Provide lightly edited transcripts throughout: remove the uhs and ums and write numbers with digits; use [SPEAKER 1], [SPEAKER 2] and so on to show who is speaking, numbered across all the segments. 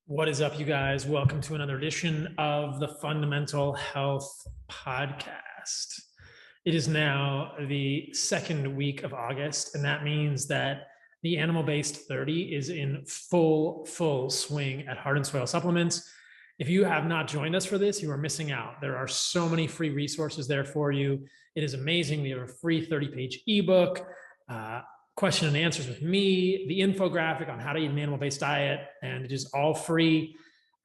[SPEAKER 1] What is up, you guys? Welcome to another edition of the Fundamental Health Podcast. It is now the second week of August, and that means that the Animal-Based 30 is in full swing at Heart and Soil Supplements. If you have not joined us for this, you are missing out. There are so many free resources there for you. It is amazing. We have a free 30-page ebook, question and answers with me, the infographic on how to eat an animal-based diet, and it is all free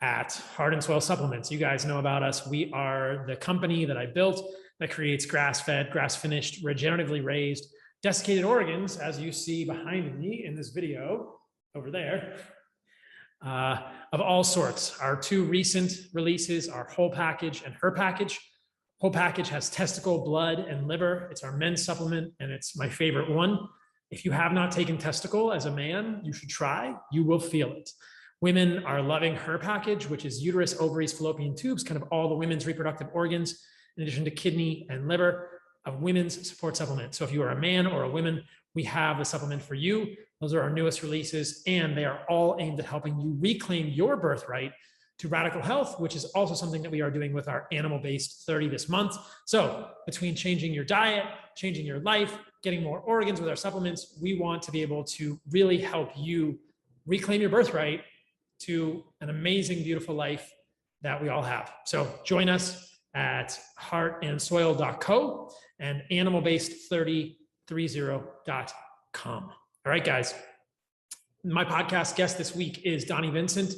[SPEAKER 1] at Heart and Soil Supplements. You guys know about us. We are the company that I built that creates grass-fed, grass-finished, regeneratively raised, desiccated organs, as you see behind me in this video over there, of all sorts. Our two recent releases are Whole Package and Her Package. Whole Package has testicle, blood, and liver. It's our men's supplement, and it's my favorite one. If you have not taken testicle as a man, you should try. You will feel it. Women are loving Her Package, which is uterus, ovaries, fallopian tubes, kind of all the women's reproductive organs, in addition to kidney and liver, a women's support supplement. So if you are a man or a woman, we have the supplement for you. Those are our newest releases, and they are all aimed at helping you reclaim your birthright to radical health, which is also something that we are doing with our Animal-Based 30 this month. So between changing your diet, changing your life, getting more organs with our supplements, we want to be able to really help you reclaim your birthright to an amazing, beautiful life that we all have. So join us at heartandsoil.co and animalbased3030.com. All right, guys. My podcast guest this week is Donnie Vincent.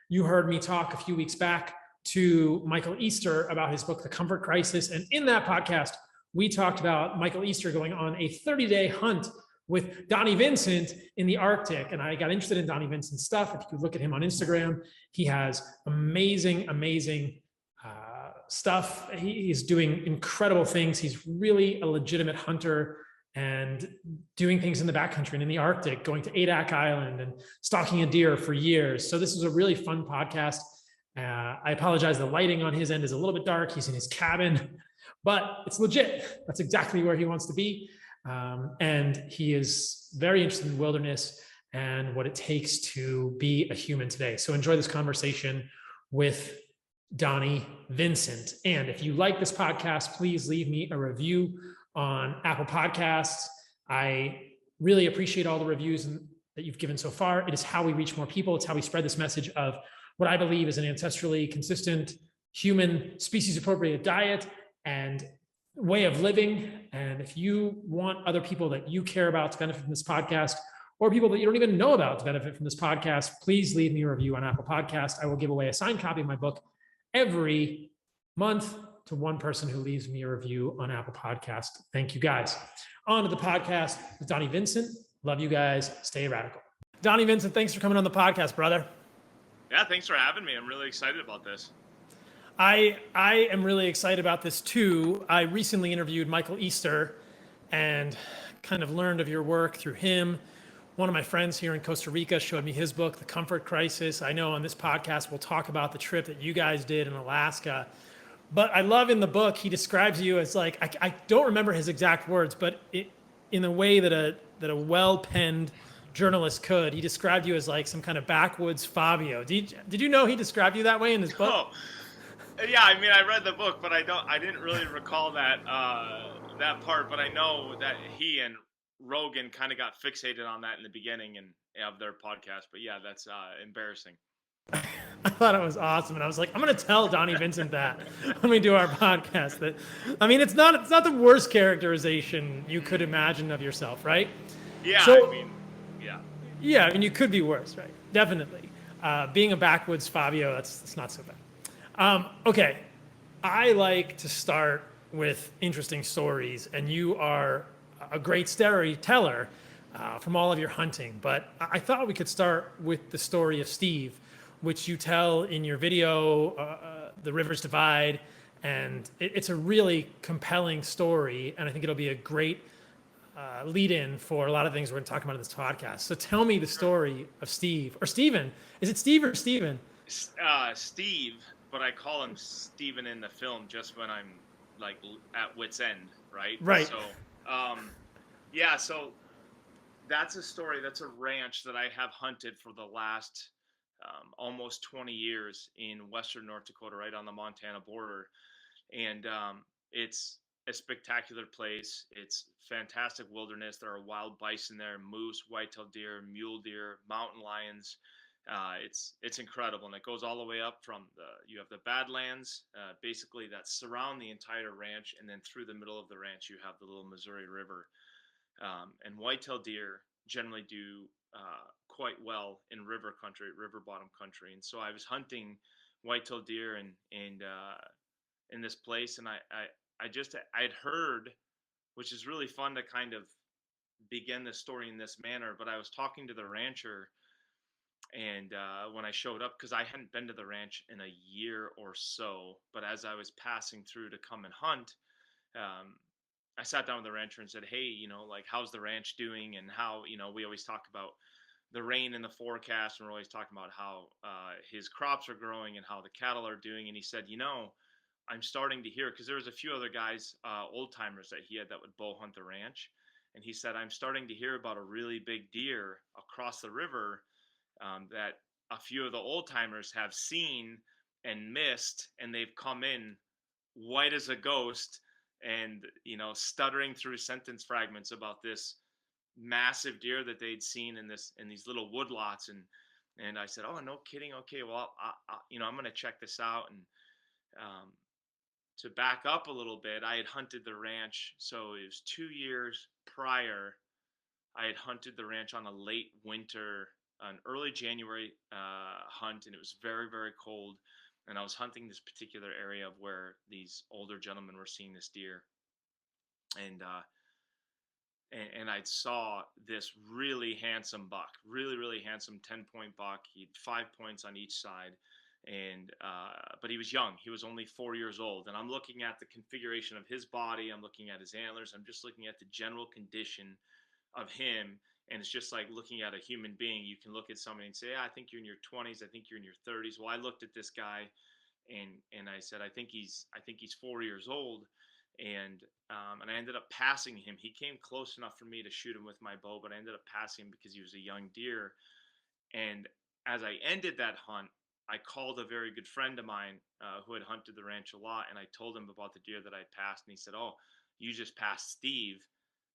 [SPEAKER 1] You heard me talk a few weeks back to Michael Easter about his book, The Comfort Crisis. And in that podcast, we talked about Michael Easter going on a 30-day hunt with Donnie Vincent in the Arctic. And I got interested in Donnie Vincent's stuff. If you look at him on Instagram, he has amazing stuff. He's doing incredible things. He's really a legitimate hunter and doing things in the backcountry and in the Arctic, going to Adak Island and stalking a deer for years. So this is a really fun podcast. I apologize. The lighting on his end is a little bit dark. He's in his cabin, but it's legit. That's exactly where he wants to be. And he is very interested in wilderness and what it takes to be a human today. So enjoy this conversation with Donnie Vincent. And if you like this podcast, please leave me a review on Apple Podcasts. I really appreciate all the reviews that you've given so far. It is how we reach more people. It's how we spread this message of what I believe is an ancestrally consistent, human, species-appropriate diet and way of living. And if you want other people that you care about to benefit from this podcast, or people that you don't even know about to benefit from this podcast, please leave me a review on Apple Podcasts. I will give away a signed copy of my book every month to one person who leaves me a review on Apple Podcast. Thank you, guys. On to the podcast with Donnie Vincent. Love you guys. Stay radical. Donnie Vincent, thanks for coming on the podcast, brother.
[SPEAKER 2] Yeah, thanks for having me. I'm really excited about this.
[SPEAKER 1] I am really excited about this too. I recently interviewed Michael Easter and kind of learned of your work through him. One of my friends here in Costa Rica showed me his book, The Comfort Crisis. I know on this podcast, we'll talk about the trip that you guys did in Alaska. But I love in the book, he describes you as like, I don't remember his exact words, but in a way that a well-penned journalist could. He described you as like some kind of backwoods Fabio. Did you know he described you that way in his book?
[SPEAKER 2] Oh, yeah. I mean, I read the book, but I didn't really recall that part. But I know that he and Rogan kind of got fixated on that in the beginning of their podcast. But yeah, that's embarrassing.
[SPEAKER 1] I thought it was awesome, and I was like, I'm going to tell Donnie Vincent that when we do our podcast. That, I mean, it's not the worst characterization you could imagine of yourself, right?
[SPEAKER 2] Yeah,
[SPEAKER 1] so,
[SPEAKER 2] I mean, yeah.
[SPEAKER 1] Yeah, I mean, you could be worse, right? Definitely. Being a backwoods Fabio, that's not so bad. Okay, I like to start with interesting stories, and you are a great storyteller from all of your hunting. But I thought we could start with the story of Steve, which you tell in your video, The Rivers Divide, and it's a really compelling story, and I think it'll be a great lead-in for a lot of things we're going to talk about in this podcast. So tell me the story of Steve, or Steven. Is it Steve or Steven?
[SPEAKER 2] Steve, but I call him Steven in the film just when I'm like at wit's end, right?
[SPEAKER 1] Right.
[SPEAKER 2] So, yeah, so that's a story. That's a ranch that I have hunted for the last almost 20 years in western North Dakota, right on the Montana border. And it's a spectacular place. It's fantastic wilderness. There are wild bison there, moose, white-tailed deer, mule deer, mountain lions. It's incredible, and it goes all the way up from you have the Badlands, basically that surround the entire ranch, and then through the middle of the ranch you have the little Missouri River. And white-tailed deer generally do quite well in river country, river bottom country. And so I was hunting white-tailed deer and in this place, and I'd heard, which is really fun to kind of begin the story in this manner. But I was talking to the rancher, and when I showed up, because I hadn't been to the ranch in a year or so, but as I was passing through to come and hunt, um, I sat down with the rancher and said, "Hey, like, how's the ranch doing?" And how, we always talk about the rain in the forecast, and we're always talking about how his crops are growing and how the cattle are doing. And he said, I'm starting to hear, because there was a few other guys, old timers that he had that would bow hunt the ranch. And he said, I'm starting to hear about a really big deer across the river that a few of the old timers have seen and missed, and they've come in white as a ghost and, stuttering through sentence fragments about this massive deer that they'd seen in these little woodlots. And I said, oh, no kidding. Okay, well, I'm going to check this out. And um, to back up a little bit, I had hunted the ranch. So it was 2 years prior. I had hunted the ranch on a late winter, an early January hunt, and it was very, very cold. And I was hunting this particular area of where these older gentlemen were seeing this deer. And I saw this really handsome buck, really, really handsome 10-point buck. He had 5 points on each side. And but he was young. He was only 4 years old. And I'm looking at the configuration of his body. I'm looking at his antlers. I'm just looking at the general condition of him. And it's just like looking at a human being. You can look at somebody and say, I think you're in your 20s. I think you're in your 30s. Well, I looked at this guy and I said, I think he's 4 years old. And I ended up passing him. He came close enough for me to shoot him with my bow, but I ended up passing him because he was a young deer. And as I ended that hunt, I called a very good friend of mine who had hunted the ranch a lot, and I told him about the deer that I passed, and he said, "Oh, you just passed Steve."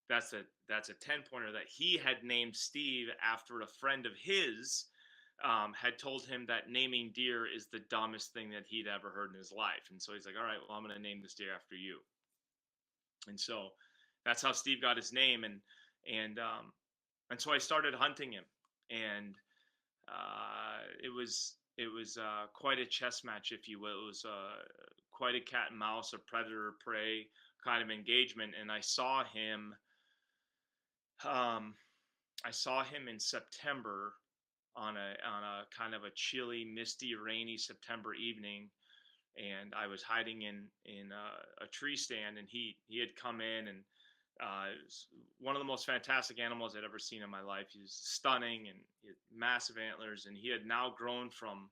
[SPEAKER 2] That's a 10-pointer that he had named Steve after a friend of his had told him that naming deer is the dumbest thing that he'd ever heard in his life. And so he's like, "All right, well, I'm going to name this deer after you." And so that's how Steve got his name, and so I started hunting him, and it was quite a chess match, if you will. It was quite a cat and mouse, a predator prey kind of engagement. And I saw him in September on a kind of a chilly, misty, rainy September evening, and I was hiding in a tree stand, and he had come in, and it was one of the most fantastic animals I'd ever seen in my life. He was stunning, and he had massive antlers, and he had now grown from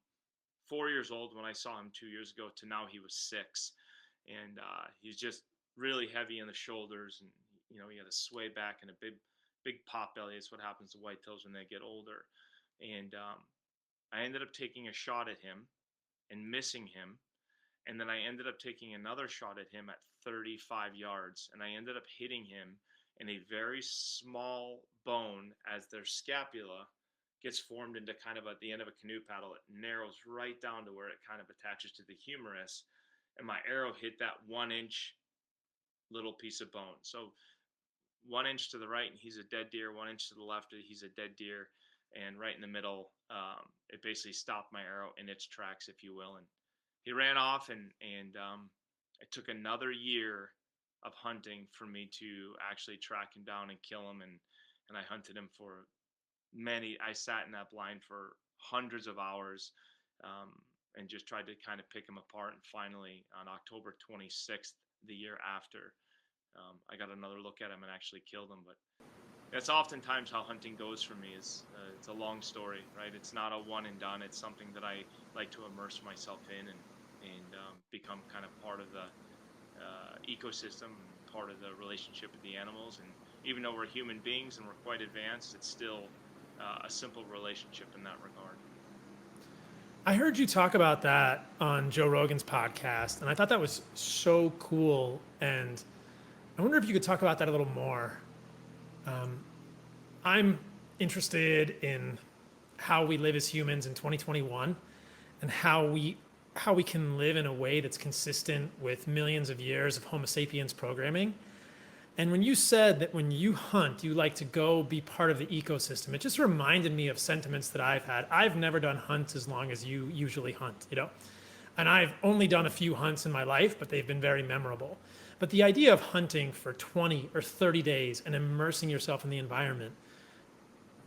[SPEAKER 2] 4 years old when I saw him 2 years ago to now he was 6. And he's just really heavy in the shoulders, and he had a sway back and a big pot belly. It's what happens to whitetails when they get older. And I ended up taking a shot at him and missing him. And then I ended up taking another shot at him at 35 yards. And I ended up hitting him in a very small bone as their scapula gets formed into kind of at the end of a canoe paddle. It narrows right down to where it kind of attaches to the humerus. And my arrow hit that 1-inch little piece of bone. So 1 inch to the right, and he's a dead deer. 1 inch to the left, he's a dead deer. And right in the middle, it basically stopped my arrow in its tracks, if you will. And he ran off, and it took another year of hunting for me to actually track him down and kill him. And I hunted him for I sat in that blind for hundreds of hours, and just tried to kind of pick him apart. And finally, on October 26th, the year after, I got another look at him and actually killed him. But that's oftentimes how hunting goes for me. It's a long story, right? It's not a one and done. It's something that I like to immerse myself in and become kind of part of the ecosystem, part of the relationship with the animals. And even though we're human beings and we're quite advanced, it's still a simple relationship in that regard.
[SPEAKER 1] I heard you talk about that on Joe Rogan's podcast, and I thought that was so cool. And I wonder if you could talk about that a little more. I'm interested in how we live as humans in 2021 and how we can live in a way that's consistent with millions of years of Homo sapiens programming. And when you said that when you hunt, you like to go be part of the ecosystem, it just reminded me of sentiments that I've had. I've never done hunts as long as you usually hunt, you know? And I've only done a few hunts in my life, but they've been very memorable. But the idea of hunting for 20 or 30 days and immersing yourself in the environment,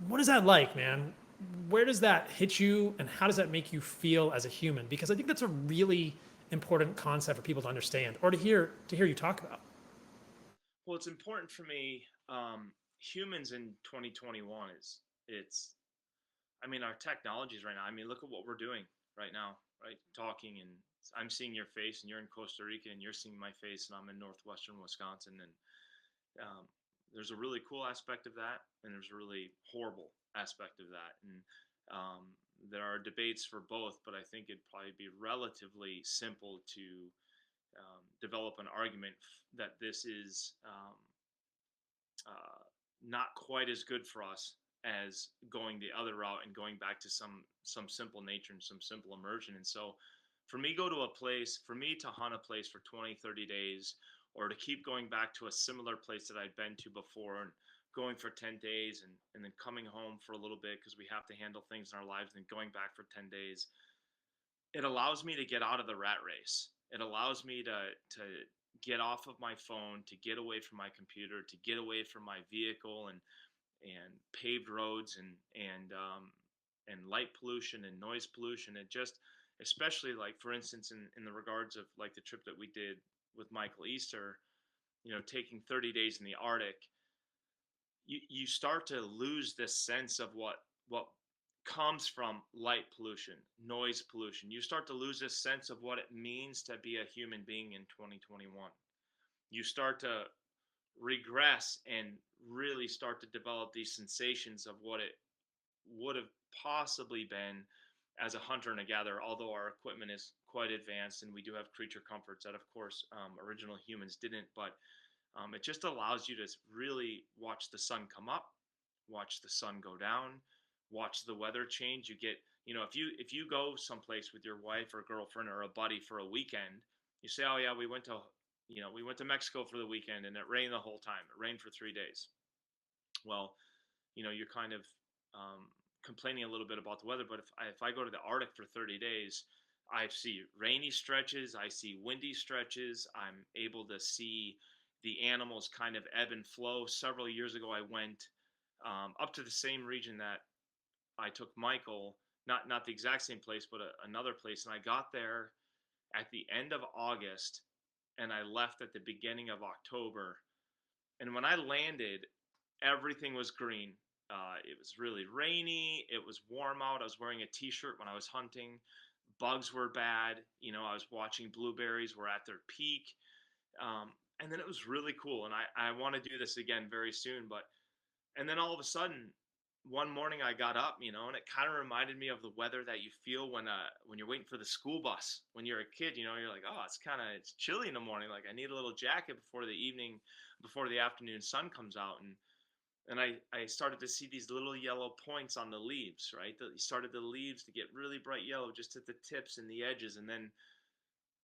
[SPEAKER 1] what is that like, man? Where does that hit you and how does that make you feel as a human? Because I think that's a really important concept for people to understand or to hear you talk about.
[SPEAKER 2] Well, it's important for me. Humans in 2021 is it's. I mean, our technologies right now. I mean, look at what we're doing right now, right? Talking, and I'm seeing your face, and you're in Costa Rica, and you're seeing my face, and I'm in northwestern Wisconsin, and um, there's a really cool aspect of that, and there's a really horrible aspect of that, and um, there are debates for both, but I think it'd probably be relatively simple to develop an argument that this is not quite as good for us as going the other route and going back to some simple nature and some simple immersion. And so for me go to a place, for me to hunt a place for 20, 30 days, or to keep going back to a similar place that I'd been to before and going for 10 days and then coming home for a little bit because we have to handle things in our lives and then going back for 10 days, it allows me to get out of the rat race. It allows me to get off of my phone, to get away from my computer, to get away from my vehicle and paved roads and light pollution and noise pollution. It just, especially like for instance in the regards of like the trip that we did with Michael Easter, taking 30 days in the Arctic, you start to lose this sense of what comes from light pollution, noise pollution. You start to lose this sense of what it means to be a human being in 2021. You start to regress and really start to develop these sensations of what it would have possibly been as a hunter and a gatherer, although our equipment is quite advanced and we do have creature comforts that, of course, original humans didn't. But it just allows you to really watch the sun come up, watch the sun go down, watch the weather change. You get, if you go someplace with your wife or girlfriend or a buddy for a weekend, you say, "Oh yeah, we went to Mexico for the weekend and it rained the whole time. It rained for 3 days." Well, you're kind of um, complaining a little bit about the weather, but if I go to the Arctic for 30 days, I see rainy stretches, I see windy stretches, I'm able to see the animals kind of ebb and flow. Several years ago, I went up to the same region that I took Michael, not the exact same place, but another place, and I got there at the end of August, and I left at the beginning of October. And when I landed, everything was green. It was really rainy. It was warm out. I was wearing a t-shirt when I was hunting. Bugs were bad. I was watching blueberries were at their peak. And then it was really cool. And I want to do this again very soon. And then all of a sudden, one morning I got up, and it kind of reminded me of the weather that you feel when you're waiting for the school bus. When you're a kid, you're like, oh, it's chilly in the morning. Like I need a little jacket before the afternoon sun comes out. And I started to see these little yellow points on the leaves, right? The leaves to get really bright yellow just at the tips and the edges. And then,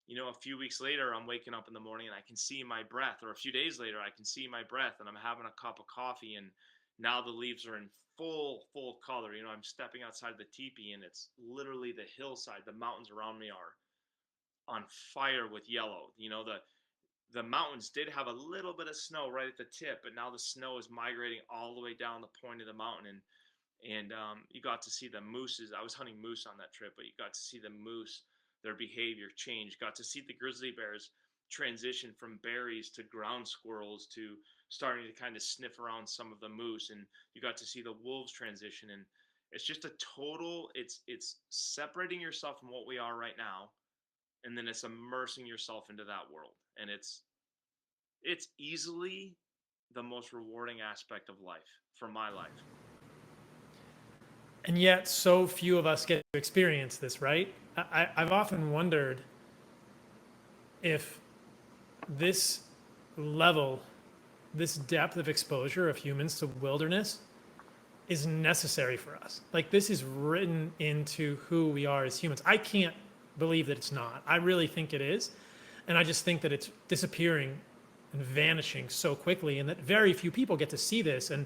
[SPEAKER 2] a few weeks later, I'm waking up in the morning and I can see my breath. Or a few days later, I can see my breath and I'm having a cup of coffee. And now the leaves are in full color. I'm stepping outside the teepee and it's literally the hillside. The mountains around me are on fire with yellow. The mountains did have a little bit of snow right at the tip, but now the snow is migrating all the way down the point of the mountain, and you got to see the mooses. I was hunting moose on that trip, but you got to see the moose, their behavior change. Got to see the grizzly bears transition from berries to ground squirrels to starting to kind of sniff around some of the moose, and you got to see the wolves transition. And it's just a total. It's separating yourself from what we are right now, and then it's immersing yourself into that world, and it's easily the most rewarding aspect of life for my life.
[SPEAKER 1] And yet so few of us get to experience this, right? I've often wondered if this level, this depth of exposure of humans to wilderness is necessary for us. Like this is written into who we are as humans. I can't believe that it's not. I really think it is. And I just think that it's disappearing and vanishing so quickly, and that very few people get to see this. And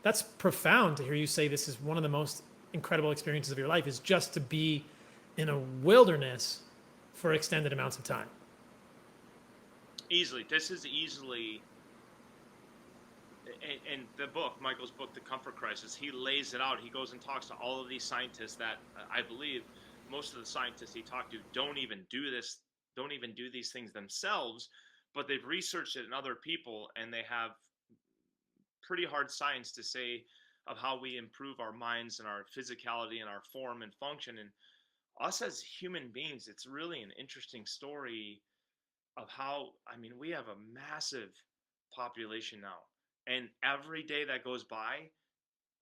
[SPEAKER 1] that's profound to hear you say this is one of the most incredible experiences of your life, is just to be in a wilderness for extended amounts of time.
[SPEAKER 2] Easily. This is easily, in the book, Michael's book, The Comfort Crisis, he lays it out. He goes and talks to all of these scientists that I believe most of the scientists he talked to don't even do these things themselves, but they've researched it in other people, and they have pretty hard science to say of how we improve our minds and our physicality and our form and function. And us as human beings, it's really an interesting story of how, I mean, we have a massive population now. And every day that goes by,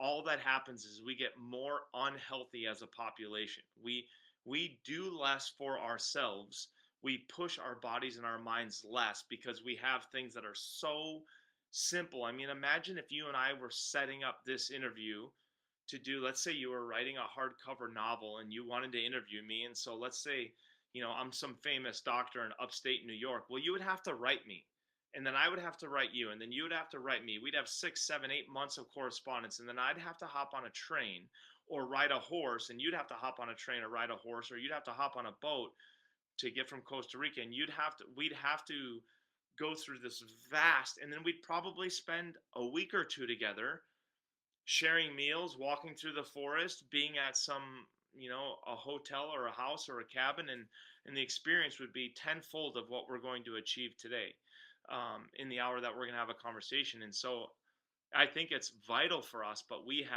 [SPEAKER 2] all that happens is we get more unhealthy as a population. We do less for ourselves. We push our bodies and our minds less because we have things that are so simple. I mean, imagine if you and I were setting up this interview to do, let's say you were writing a hardcover novel and you wanted to interview me. And so let's say, I'm some famous doctor in upstate New York. Well, you would have to write me. And then I would have to write you. And then you would have to write me. We'd have 6, 7, 8 months of correspondence. And then I'd have to hop on a train or ride a horse. And you'd have to hop on a train or ride a horse. Or you'd have to hop on a boat to get from Costa Rica. And we'd have to go through this vast. And then we'd probably spend a week or two together sharing meals, walking through the forest, being at some, a hotel or a house or a cabin, and the experience would be tenfold of what we're going to achieve today, in the hour that we're going to have a conversation. And so I think it's vital for us, but we've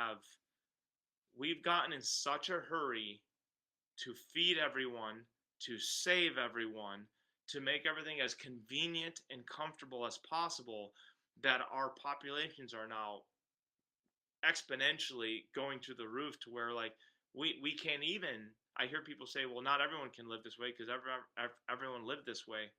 [SPEAKER 2] gotten in such a hurry to feed everyone, to save everyone, to make everything as convenient and comfortable as possible, that our populations are now exponentially going through the roof, to where like we can't even, I hear people say, well, not everyone can live this way, because everyone lived this way,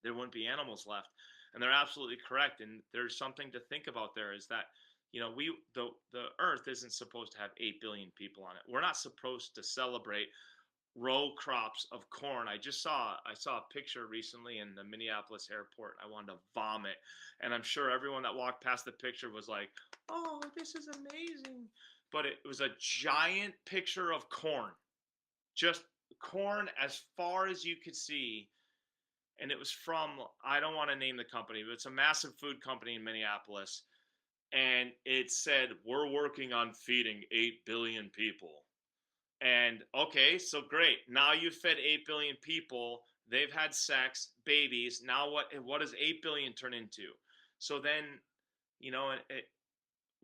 [SPEAKER 2] there wouldn't be animals left. And they're absolutely correct. And there's something to think about there, is that the earth isn't supposed to have 8 billion people on it. We're not supposed to celebrate row crops of corn. I saw a picture recently in the Minneapolis airport. I wanted to vomit. And I'm sure everyone that walked past the picture was like, oh, this is amazing. But it was a giant picture of corn, just corn as far as you could see. And it was from, I don't want to name the company, but it's a massive food company in Minneapolis. And it said, we're working on feeding 8 billion people. And okay, so great. Now you've fed 8 billion people. They've had sex, babies. Now what does 8 billion turn into? So then,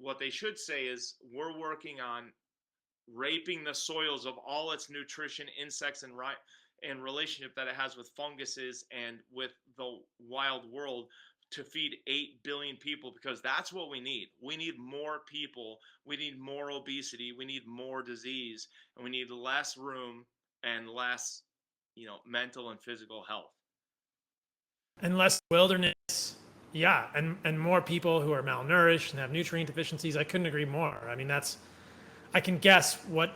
[SPEAKER 2] what they should say is, we're working on raping the soils of all its nutrition, insects, and relationship that it has with funguses and with the wild world, to feed 8 billion people, because that's what we need. We need more people. We need more obesity. We need more disease, and we need less room and less, mental and physical health.
[SPEAKER 1] And less wilderness. Yeah. And more people who are malnourished and have nutrient deficiencies. I couldn't agree more. I mean, I can guess what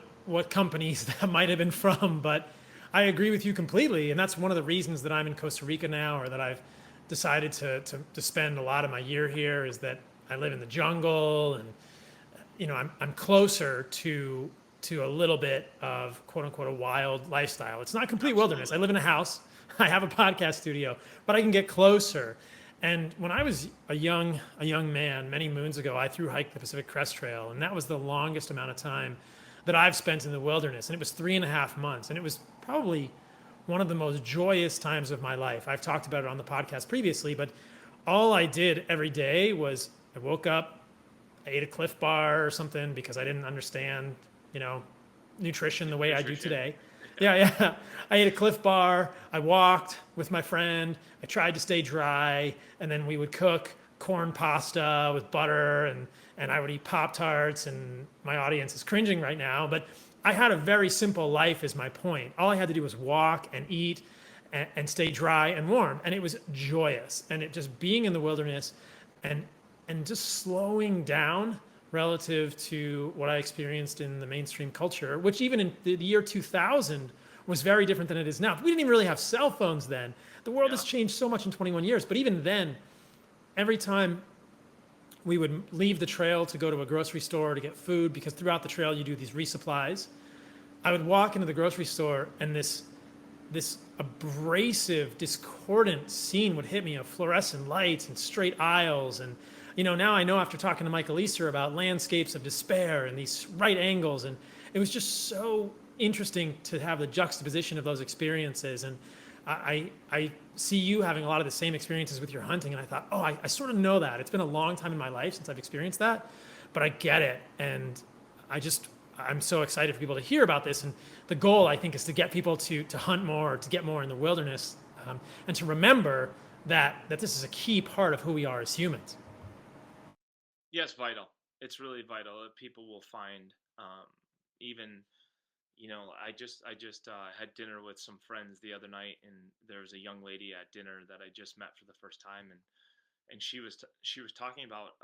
[SPEAKER 1] companies that might have been from, but I agree with you completely. And that's one of the reasons that I'm in Costa Rica now, or that I've decided to spend a lot of my year here, is that I live in the jungle, and I'm closer to a little bit of quote unquote a wild lifestyle. It's not complete wilderness. I live in a house. I have a podcast studio, but I can get closer. And when I was a young man, many moons ago, I thru hiked the Pacific Crest Trail, and that was the longest amount of time that I've spent in the wilderness. And it was 3.5 months, and it was probably one of the most joyous times of my life. I've talked about it on the podcast previously, but all I did every day was I woke up, I ate a Cliff Bar or something, because I didn't understand, nutrition the way I do today. Yeah. I ate a Cliff Bar. I walked with my friend. I tried to stay dry, and then we would cook corn pasta with butter, and I would eat Pop-Tarts, and my audience is cringing right now, but I had a very simple life is my point. All I had to do was walk and eat and stay dry and warm. And it was joyous. And it just being in the wilderness and and just slowing down relative to what I experienced in the mainstream culture, which even in the year 2000 was very different than it is now. We didn't even really have cell phones then. The world
[SPEAKER 2] Yeah.
[SPEAKER 1] has changed so much in 21 years. But even then, every time we would leave the trail to go to a grocery store to get food, because throughout the trail you do these resupplies, I would walk into the grocery store and this abrasive, discordant scene would hit me of fluorescent lights and straight aisles. And, now I know after talking to Michael Easter about landscapes of despair and these right angles. And it was just so interesting to have the juxtaposition of those experiences. And I see you having a lot of the same experiences with your hunting. And I thought, oh, I sort of know that. It's been a long time in my life since I've experienced that, but I get it. And I'm so excited for people to hear about this. And the goal, I think, is to get people to hunt more, to get more in the wilderness, and to remember that this is a key part of who we are as humans.
[SPEAKER 2] Yes, vital. It's really vital that people will find, even, I just had dinner with some friends the other night, and there was a young lady at dinner that I just met for the first time, and she was talking about,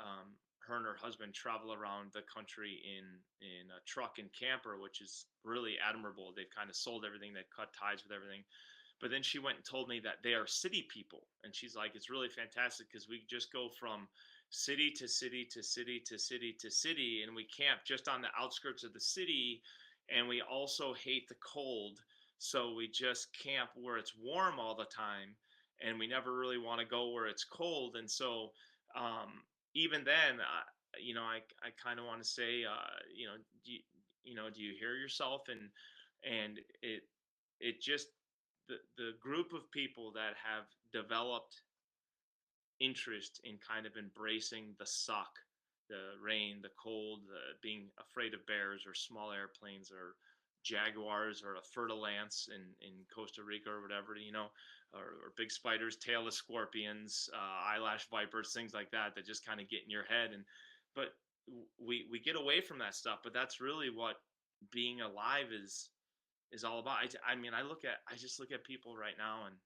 [SPEAKER 2] her and her husband travel around the country in a truck and camper, which is really admirable. They've kind of sold everything, they've cut ties with everything. But then she went and told me that they are city people, and she's like, it's really fantastic because we just go from city to city to city to city to city, and we camp just on the outskirts of the city, and we also hate the cold, so we just camp where it's warm all the time, and we never really want to go where it's cold. And so, even then, I kind of want to say, do you hear yourself? And it just, the group of people that have developed interest in kind of embracing the suck, the rain, the cold, being afraid of bears or small airplanes or jaguars or a fertile ants in Costa Rica or whatever, or big spiders, tailless scorpions, eyelash vipers, things like that that just kind of get in your head. But we get away from that stuff. But that's really what being alive is all about. I just look at people right now, and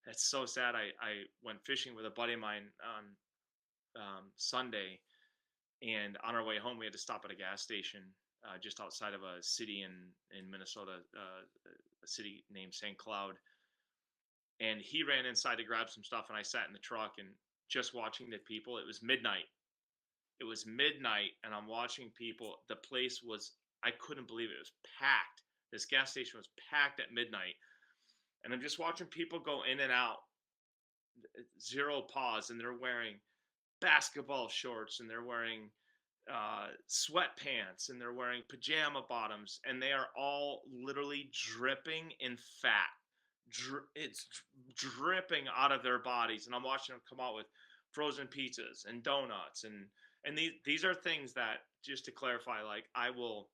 [SPEAKER 2] it's so sad. I went fishing with a buddy of mine on, Sunday, and on our way home, we had to stop at a gas station, just outside of a city in Minnesota, a city named St. Cloud. And he ran inside to grab some stuff, and I sat in the truck and just watching the people. It was midnight. It was midnight, and I'm watching people. The place was, I couldn't believe it. It was packed. This gas station was packed at midnight. And I'm just watching people go in and out, zero pause, and they're wearing basketball shorts, and they're wearing, sweatpants, and they're wearing pajama bottoms, and they are all literally dripping in fat. It's dripping out of their bodies, and I'm watching them come out with frozen pizzas and donuts, and these are things that, just to clarify, like, I will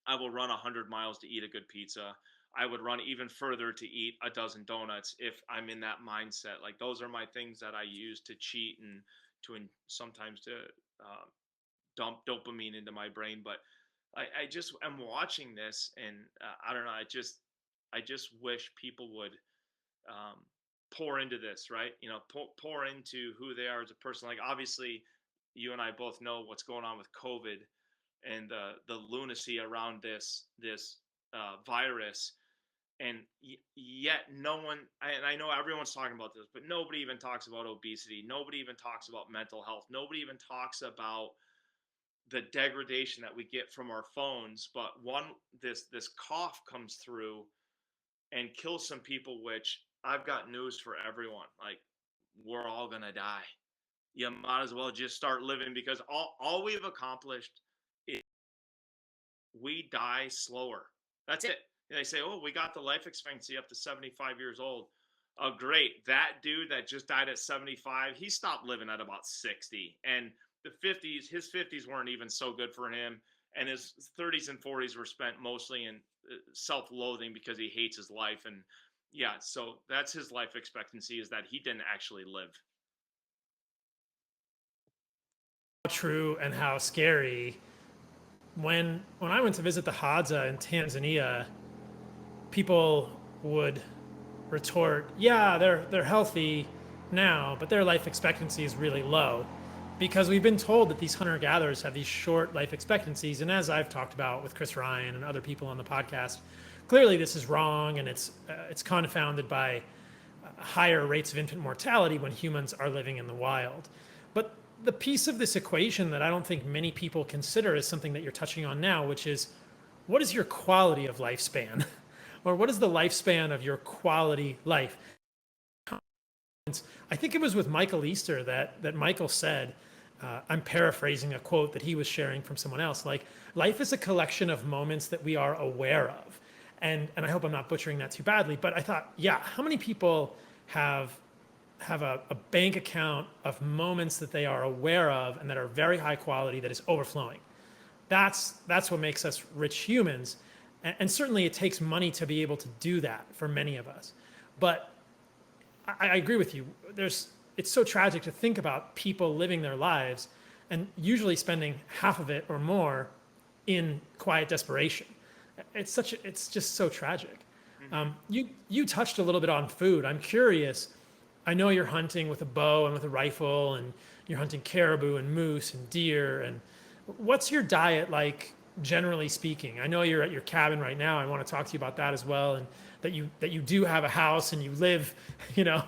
[SPEAKER 2] run 100 miles to eat a good pizza. I would run even further to eat a dozen donuts if I'm in that mindset. Like, those are my things that I use to cheat and sometimes to, uh, dump dopamine into my brain. But I just am watching this, and, I don't know. I just wish people would, um, pour into this, right? Pour into who they are as a person. Like, obviously, you and I both know what's going on with COVID and the lunacy around this, virus. And yet no one, and I know everyone's talking about this, but nobody even talks about obesity. Nobody even talks about mental health. Nobody even talks about the degradation that we get from our phones. But this cough comes through and kills some people, which I've got news for everyone. Like, we're all gonna die. You might as well just start living, because all we've accomplished is we die slower. That's it. And they say, oh, we got the life expectancy up to 75 years old. Oh, great. That dude that just died at 75, he stopped living at about 60. And his 50s weren't even so good for him. And his 30s and 40s were spent mostly in, self loathing because he hates his life. And yeah, so that's his life expectancy, is that he didn't actually live.
[SPEAKER 1] true and how scary. When I went to visit the Hadza in Tanzania, people would retort, "Yeah, they're healthy now, but their life expectancy is really low." Because we've been told that these hunter gatherers have these short life expectancies. And as I've talked about with Chris Ryan and other people on the podcast, clearly this is wrong, and it's confounded by higher rates of infant mortality when humans are living in the wild. But the piece of this equation that I don't think many people consider is something that you're touching on now, which is, what is your quality of lifespan? Or what is the lifespan of your quality life? I think it was with Michael Easter that Michael said, I'm paraphrasing a quote that he was sharing from someone else, like, life is a collection of moments that we are aware of. And I hope I'm not butchering that too badly, but I thought, yeah, how many people have a bank account of moments that they are aware of and that are very high quality, that is overflowing? That's what makes us rich humans. And certainly it takes money to be able to do that for many of us. But I agree with you. It's so tragic to think about people living their lives and usually spending half of it or more in quiet desperation. It's just so tragic.
[SPEAKER 2] Mm-hmm.
[SPEAKER 1] You touched a little bit on food. I'm curious. I know you're hunting with a bow and with a rifle, and you're hunting caribou and moose and deer. And what's your diet like, generally speaking? I know you're at your cabin right now. I want to talk to you about that as well, and that you do have a house and you live, you know,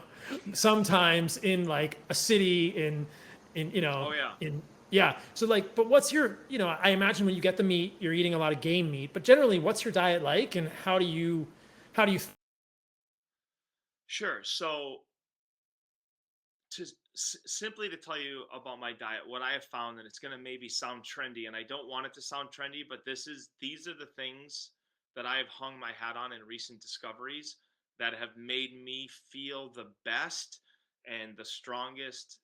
[SPEAKER 1] sometimes in like a city in
[SPEAKER 2] Oh yeah.
[SPEAKER 1] in yeah. So like, but what's your, I imagine when you get the meat, you're eating a lot of game meat. But generally, what's your diet like, and how do you
[SPEAKER 2] Sure. So simply to tell you about my diet, what I have found, and it's going to maybe sound trendy, and I don't want it to sound trendy, but these are the things that I have hung my hat on in recent discoveries that have made me feel the best and the strongest,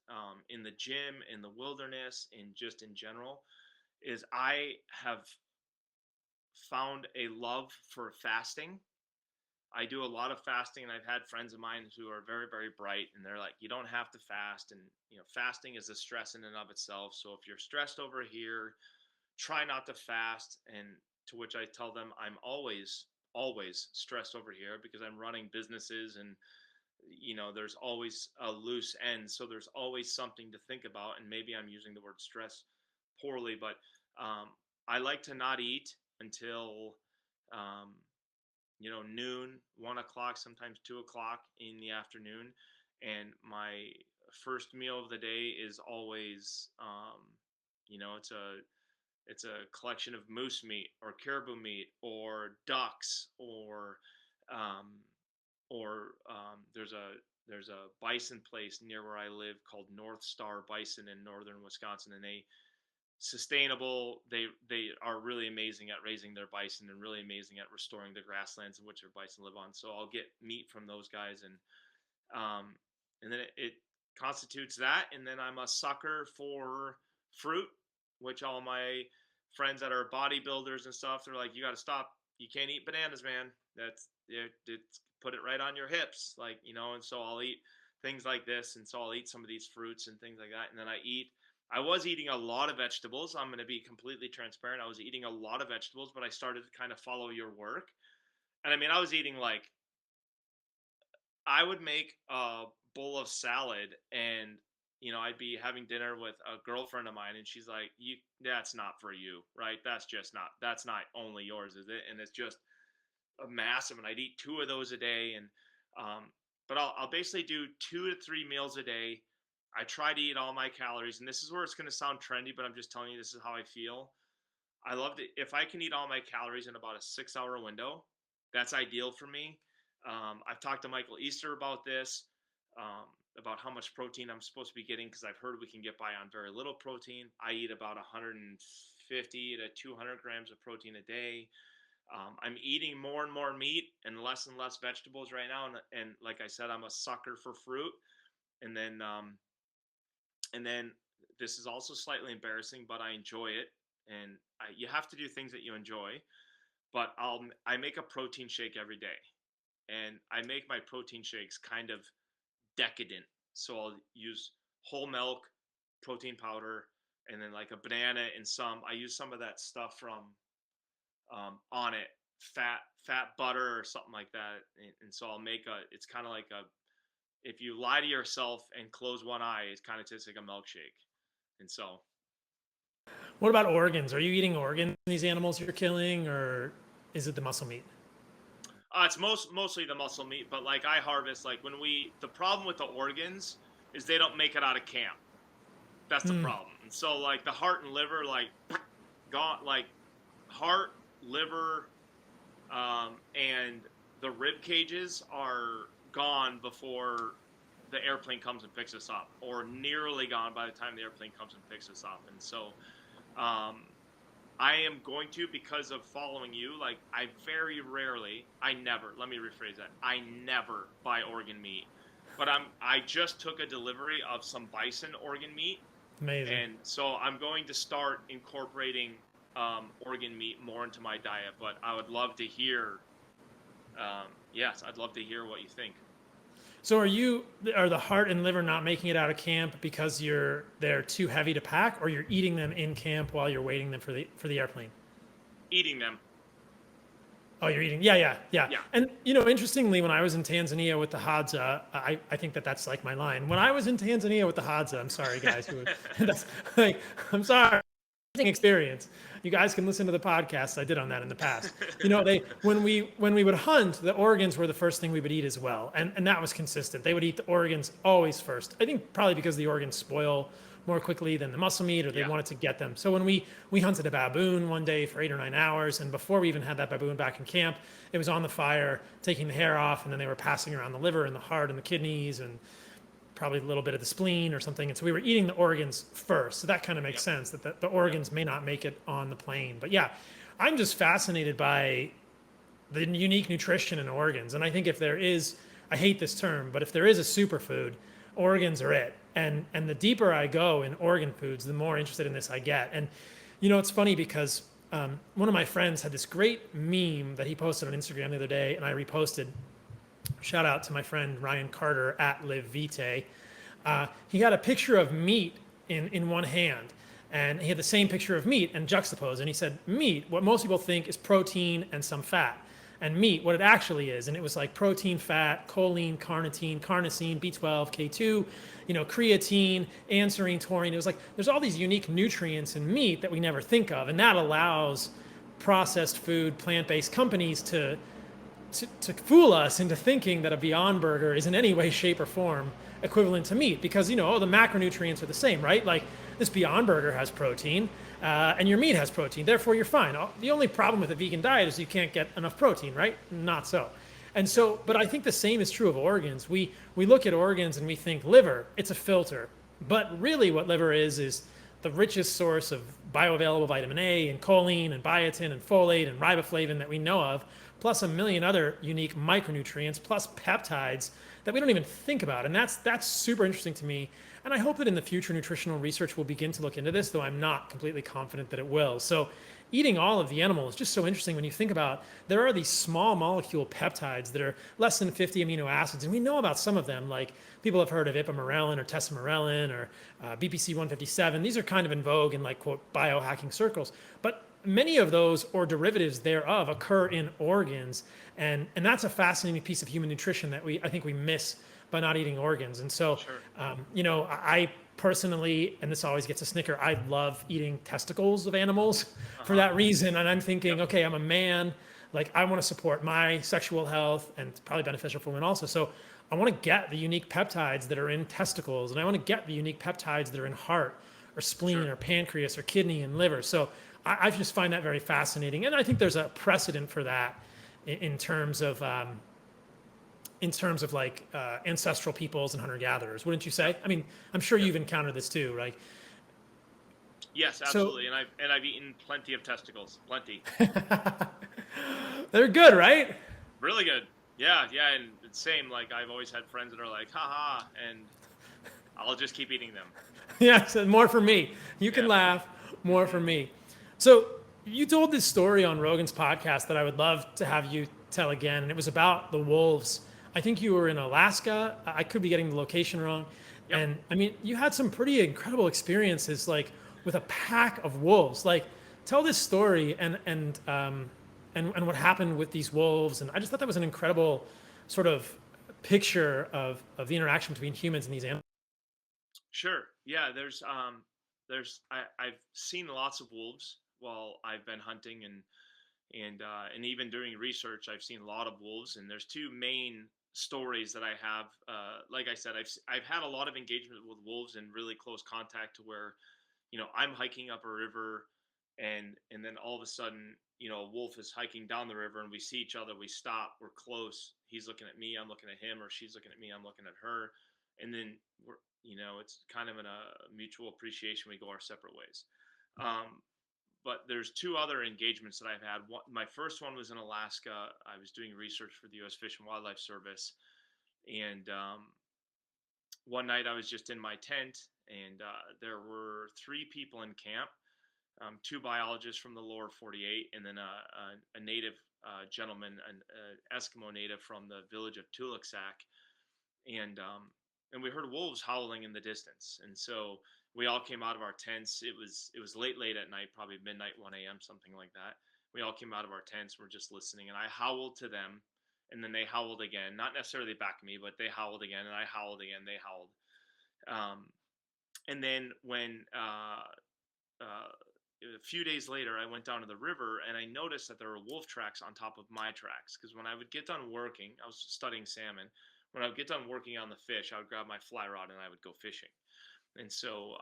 [SPEAKER 2] in the gym, in the wilderness, in just in general. Is I have found a love for fasting. I do a lot of fasting, and I've had friends of mine who are very, very bright, and they're like, "You don't have to fast," and fasting is a stress in and of itself. So if you're stressed over here, try not to fast. And to which I tell them, I'm always stressed over here because I'm running businesses, and there's always a loose end, so there's always something to think about. And maybe I'm using the word stress poorly, but I like to not eat until um, noon, 1 o'clock, sometimes 2 o'clock in the afternoon. And my first meal of the day is always, it's a collection of moose meat or caribou meat or ducks um, there's a bison place near where I live called North Star Bison in northern Wisconsin, and they are really amazing at raising their bison and really amazing at restoring the grasslands in which their bison live on. So I'll get meat from those guys, um, and then it constitutes that. And then I'm a sucker for fruit, which all my friends that are bodybuilders and stuff, they're like, "You got to stop. You can't eat bananas, man. It's put it right on your hips, like." And so I'll eat things like this, and so I'll eat some of these fruits and things like that, and then I was eating a lot of vegetables. I'm going to be completely transparent. I was eating a lot of vegetables, but I started to kind of follow your work. And I mean, I was eating like, I would make a bowl of salad, and I'd be having dinner with a girlfriend of mine, and she's like, "You that's not for you, right? That's not only yours, is it?" And it's just a massive, and I'd eat two of those a day. And but I'll basically do 2 to 3 meals a day. I try to eat all my calories, and this is where it's going to sound trendy, but I'm just telling you this is how I feel. I love to, if I can eat all my calories in about a 6 hour window, that's ideal for me. I've talked to Michael Easter about this, about how much protein I'm supposed to be getting, because I've heard we can get by on very little protein. I eat about 150 to 200 grams of protein a day. I'm eating more and more meat and less vegetables right now, and like I said, I'm a sucker for fruit. And then this is also slightly embarrassing, but I enjoy it. And you have to do things that you enjoy. But I make a protein shake every day, and I make my protein shakes kind of decadent. So I'll use whole milk, protein powder, and then like a banana and I use some of that stuff from on it, fat butter or something like that. And so I'll make it's kind of like if you lie to yourself and close one eye, it kind of tastes like a milkshake. And so
[SPEAKER 1] What about organs? Are you eating organs in these animals you're killing, or is it the muscle meat?
[SPEAKER 2] it's mostly the muscle meat, but like I harvest, like the problem with the organs is they don't make it out of camp. That's the problem. And so like the heart and liver, like gone, like heart, liver, and the rib cages are gone before the airplane comes and picks us up, or nearly gone by the time the airplane comes and picks us up. And so I am going to, because of following you, like let me rephrase that. I never buy organ meat, but I just took a delivery of some bison organ meat.
[SPEAKER 1] Amazing.
[SPEAKER 2] And so I'm going to start incorporating organ meat more into my diet, but I would love to hear, yes, I'd love to hear what you think.
[SPEAKER 1] So are the heart and liver not making it out of camp because they're too heavy to pack, or you're eating them in camp while you're waiting them for the airplane?
[SPEAKER 2] Eating them.
[SPEAKER 1] Oh, you're eating. Yeah. And interestingly, when I was in Tanzania with the Hadza, I think that's like my line. When I was in Tanzania with the Hadza, I'm sorry guys, that's like, I'm sorry. Experience. You guys can listen to the podcast I did on that in the past. When we would hunt, the organs were the first thing we would eat as well, and that was consistent. They would eat the organs always first. I think probably because the organs spoil more quickly than the muscle meat, or they wanted to get them. So when we hunted a baboon one day for 8 or 9 hours, and before we even had that baboon back in camp, it was on the fire, taking the hair off, and then they were passing around the liver and the heart and the kidneys and probably a little bit of the spleen or something. And so we were eating the organs first. So that kind of makes sense that the organs may not make it on the plane. But yeah, I'm just fascinated by the unique nutrition in organs. And I think if there is, I hate this term, but if there is a superfood, organs are it. And the deeper I go in organ foods, the more interested in this I get. And it's funny because one of my friends had this great meme that he posted on Instagram the other day, and I reposted. Shout out to my friend Ryan Carter at Live Vitae. He had a picture of meat in one hand, and he had the same picture of meat and juxtaposed. And he said, meat, what most people think is protein and some fat. And meat, what it actually is. And it was like protein, fat, choline, carnitine, carnosine, B12, K2, creatine, anserine, taurine. It was like, there's all these unique nutrients in meat that we never think of. And that allows processed food, plant-based companies to fool us into thinking that a Beyond Burger is in any way, shape, or form equivalent to meat, because the macronutrients are the same, right? Like this Beyond Burger has protein, and your meat has protein, therefore you're fine. The only problem with a vegan diet is you can't get enough protein, right? Not so. And so, but I think the same is true of organs. We look at organs and we think liver, it's a filter, but really what liver is the richest source of bioavailable vitamin A and choline and biotin and folate and riboflavin that we know of, plus a million other unique micronutrients, plus peptides that we don't even think about. And that's super interesting to me. And I hope that in the future, nutritional research will begin to look into this, though I'm not completely confident that it will. So eating all of the animal is just so interesting when you think about there are these small molecule peptides that are less than 50 amino acids. And we know about some of them, like people have heard of ipamorelin or tesamorelin or BPC 157. These are kind of in vogue in like, quote, biohacking circles. But many of those or derivatives thereof occur in organs, and that's a fascinating piece of human nutrition that I think we miss by not eating organs. And so, I personally, and this always gets a snicker, I love eating testicles of animals for that reason. And I'm thinking, okay, I'm a man, like I want to support my sexual health, and it's probably beneficial for women also. So I want to get the unique peptides that are in testicles, and I want to get the unique peptides that are in heart or spleen or pancreas or kidney and liver. So I just find that very fascinating, and I think there's a precedent for that in terms of like ancestral peoples and hunter-gatherers, wouldn't you say? I mean, I'm sure you've encountered this too, right?
[SPEAKER 2] Yes, absolutely. So, and I've eaten plenty of testicles, plenty.
[SPEAKER 1] They're good, right?
[SPEAKER 2] Really good. Yeah, and it's same. Like I've always had friends that are like, haha, and I'll just keep eating them.
[SPEAKER 1] Yeah, so more for me. You can laugh, more for me. So you told this story on Rogan's podcast that I would love to have you tell again, and it was about the wolves. I think you were in Alaska. I could be getting the location wrong. Yep. And I mean, you had some pretty incredible experiences. Like, with a pack of wolves. Like, tell this story and what happened with these wolves. And I just thought that was an incredible sort of picture of the interaction between humans and these animals.
[SPEAKER 2] Sure. Yeah, I've seen lots of wolves while I've been hunting, and even doing research, I've seen a lot of wolves. And there's two main stories that I have. Like I said, I've had a lot of engagement with wolves in really close contact, to where, I'm hiking up a river, and then all of a sudden, a wolf is hiking down the river, and we see each other, we stop, we're close, he's looking at me, I'm looking at him, or she's looking at me, I'm looking at her, and then it's kind of in a mutual appreciation, we go our separate ways. But there's two other engagements that I've had. My first one was in Alaska. I was doing research for the U.S. Fish and Wildlife Service, and one night I was just in my tent, and there were three people in camp, two biologists from the lower 48, and then a native gentleman, an Eskimo native from the village of Tulaksak, and we heard wolves howling in the distance. And so we all came out of our tents. It was late at night, probably midnight, 1 a.m., something like that. We all came out of our tents. We're just listening, and I howled to them, and then they howled again. Not necessarily back at me, but they howled again, and I howled again. They howled. And then when a few days later, I went down to the river, and I noticed that there were wolf tracks on top of my tracks. Because when I would get done working, I was studying salmon. When I would get done working on the fish, I would grab my fly rod and I would go fishing. And so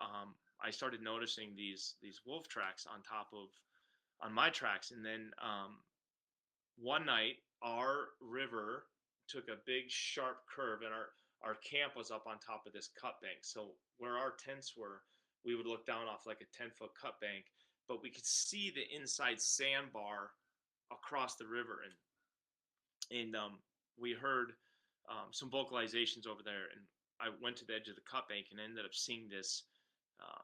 [SPEAKER 2] I started noticing these wolf tracks on my tracks. And then one night, our river took a big sharp curve, and our camp was up on top of this cut bank. So where our tents were, we would look down off like a 10-foot cut bank, but we could see the inside sandbar across the river. And we heard some vocalizations over there, and I went to the edge of the cut bank and ended up seeing this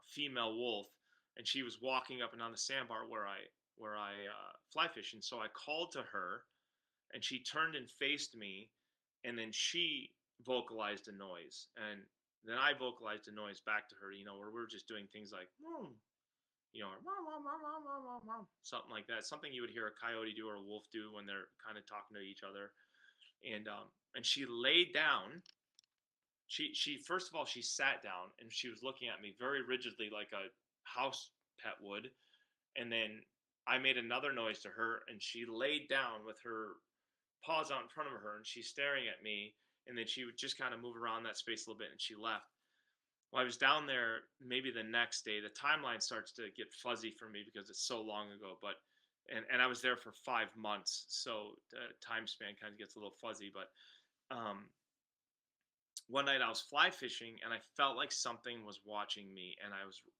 [SPEAKER 2] female wolf, and she was walking up and down the sandbar where I fly fish. And so I called to her, and she turned and faced me, and then she vocalized a noise, and then I vocalized a noise back to her, where we're just doing things like, something like that, something you would hear a coyote do or a wolf do when they're kind of talking to each other. And she laid down. She first of all, she sat down, and she was looking at me very rigidly, like a house pet would. And then I made another noise to her, and she laid down with her paws out in front of her, and she's staring at me. And then she would just kind of move around that space a little bit, and she left. Well, I was down there maybe the next day. The timeline starts to get fuzzy for me because it's so long ago, but and I was there for 5 months, so the time span kind of gets a little fuzzy. But um, one night I was fly fishing, and I felt like something was watching me, and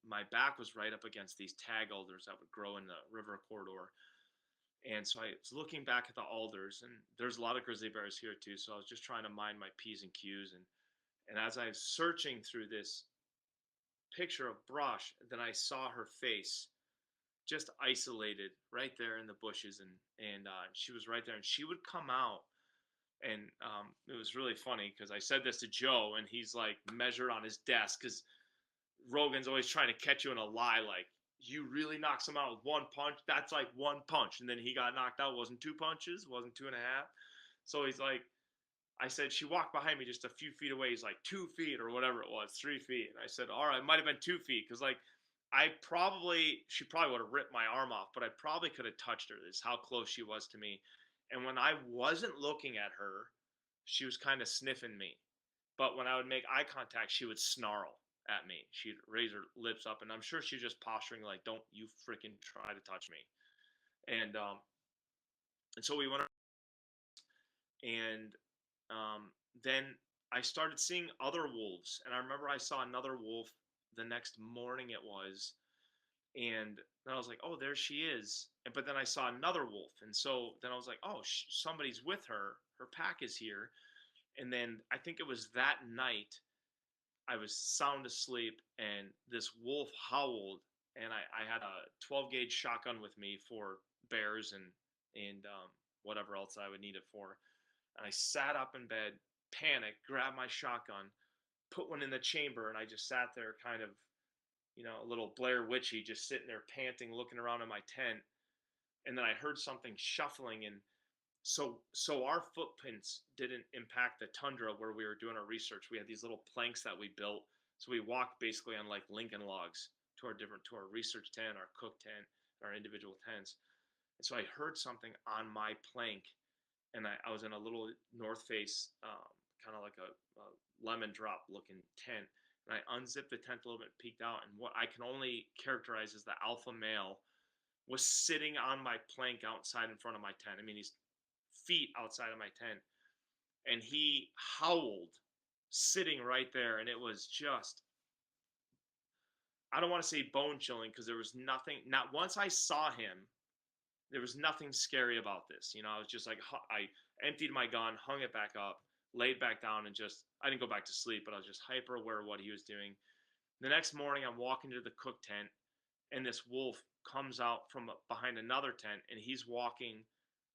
[SPEAKER 2] my back was right up against these tag alders that would grow in the river corridor. And so I was looking back at the alders, and there's a lot of grizzly bears here too. So I was just trying to mind my P's and Q's, and as I was searching through this picture of brush, then I saw her face just isolated right there in the bushes, and she was right there, and she would come out. And it was really funny because I said this to Joe, and he's like measured on his desk, because Rogan's always trying to catch you in a lie, like, you really knock someone out with one punch, that's like one punch, and then he got knocked out, wasn't two punches, wasn't two and a half. So he's like, I said, she walked behind me just a few feet away. He's like, 2 feet or whatever it was, 3 feet. And I said, all right, it might have been 2 feet. Cause like, she probably would have ripped my arm off, but I probably could have touched her. This is how close she was to me. And when I wasn't looking at her, she was kind of sniffing me. But when I would make eye contact, she would snarl at me. She'd raise her lips up, and I'm sure she's just posturing like, don't you freaking try to touch me. And so we went, and then I started seeing other wolves, and I remember I saw another wolf the next morning it was, and then I was like, oh, there she is. But then I saw another wolf, and so then I was like, oh, somebody's with her. Her pack is here. And then I think it was that night I was sound asleep, and this wolf howled, and I had a 12 gauge shotgun with me for bears and whatever else I would need it for. And I sat up in bed, panicked, grabbed my shotgun, put one in the chamber, and I just sat there kind of a little Blair Witchy, just sitting there panting, looking around in my tent. And then I heard something shuffling, and so our footprints didn't impact the tundra where we were doing our research. We had these little planks that we built, so we walked basically on like Lincoln logs to our research tent, our cook tent, our individual tents. And so I heard something on my plank, and I was in a little north face, kind of like a lemon drop looking tent. And I unzipped the tent a little bit, peeked out, and what I can only characterize as the alpha male was sitting on my plank outside in front of my tent. I mean, he's feet outside of my tent, and he howled sitting right there. And it was just, I don't want to say bone chilling, because there was nothing, not once I saw him, there was nothing scary about this. I was just like, I emptied my gun, hung it back up, laid back down, and just, I didn't go back to sleep, but I was just hyper aware of what he was doing. The next morning, I'm walking to the cook tent, and this wolf comes out from behind another tent, and he's walking.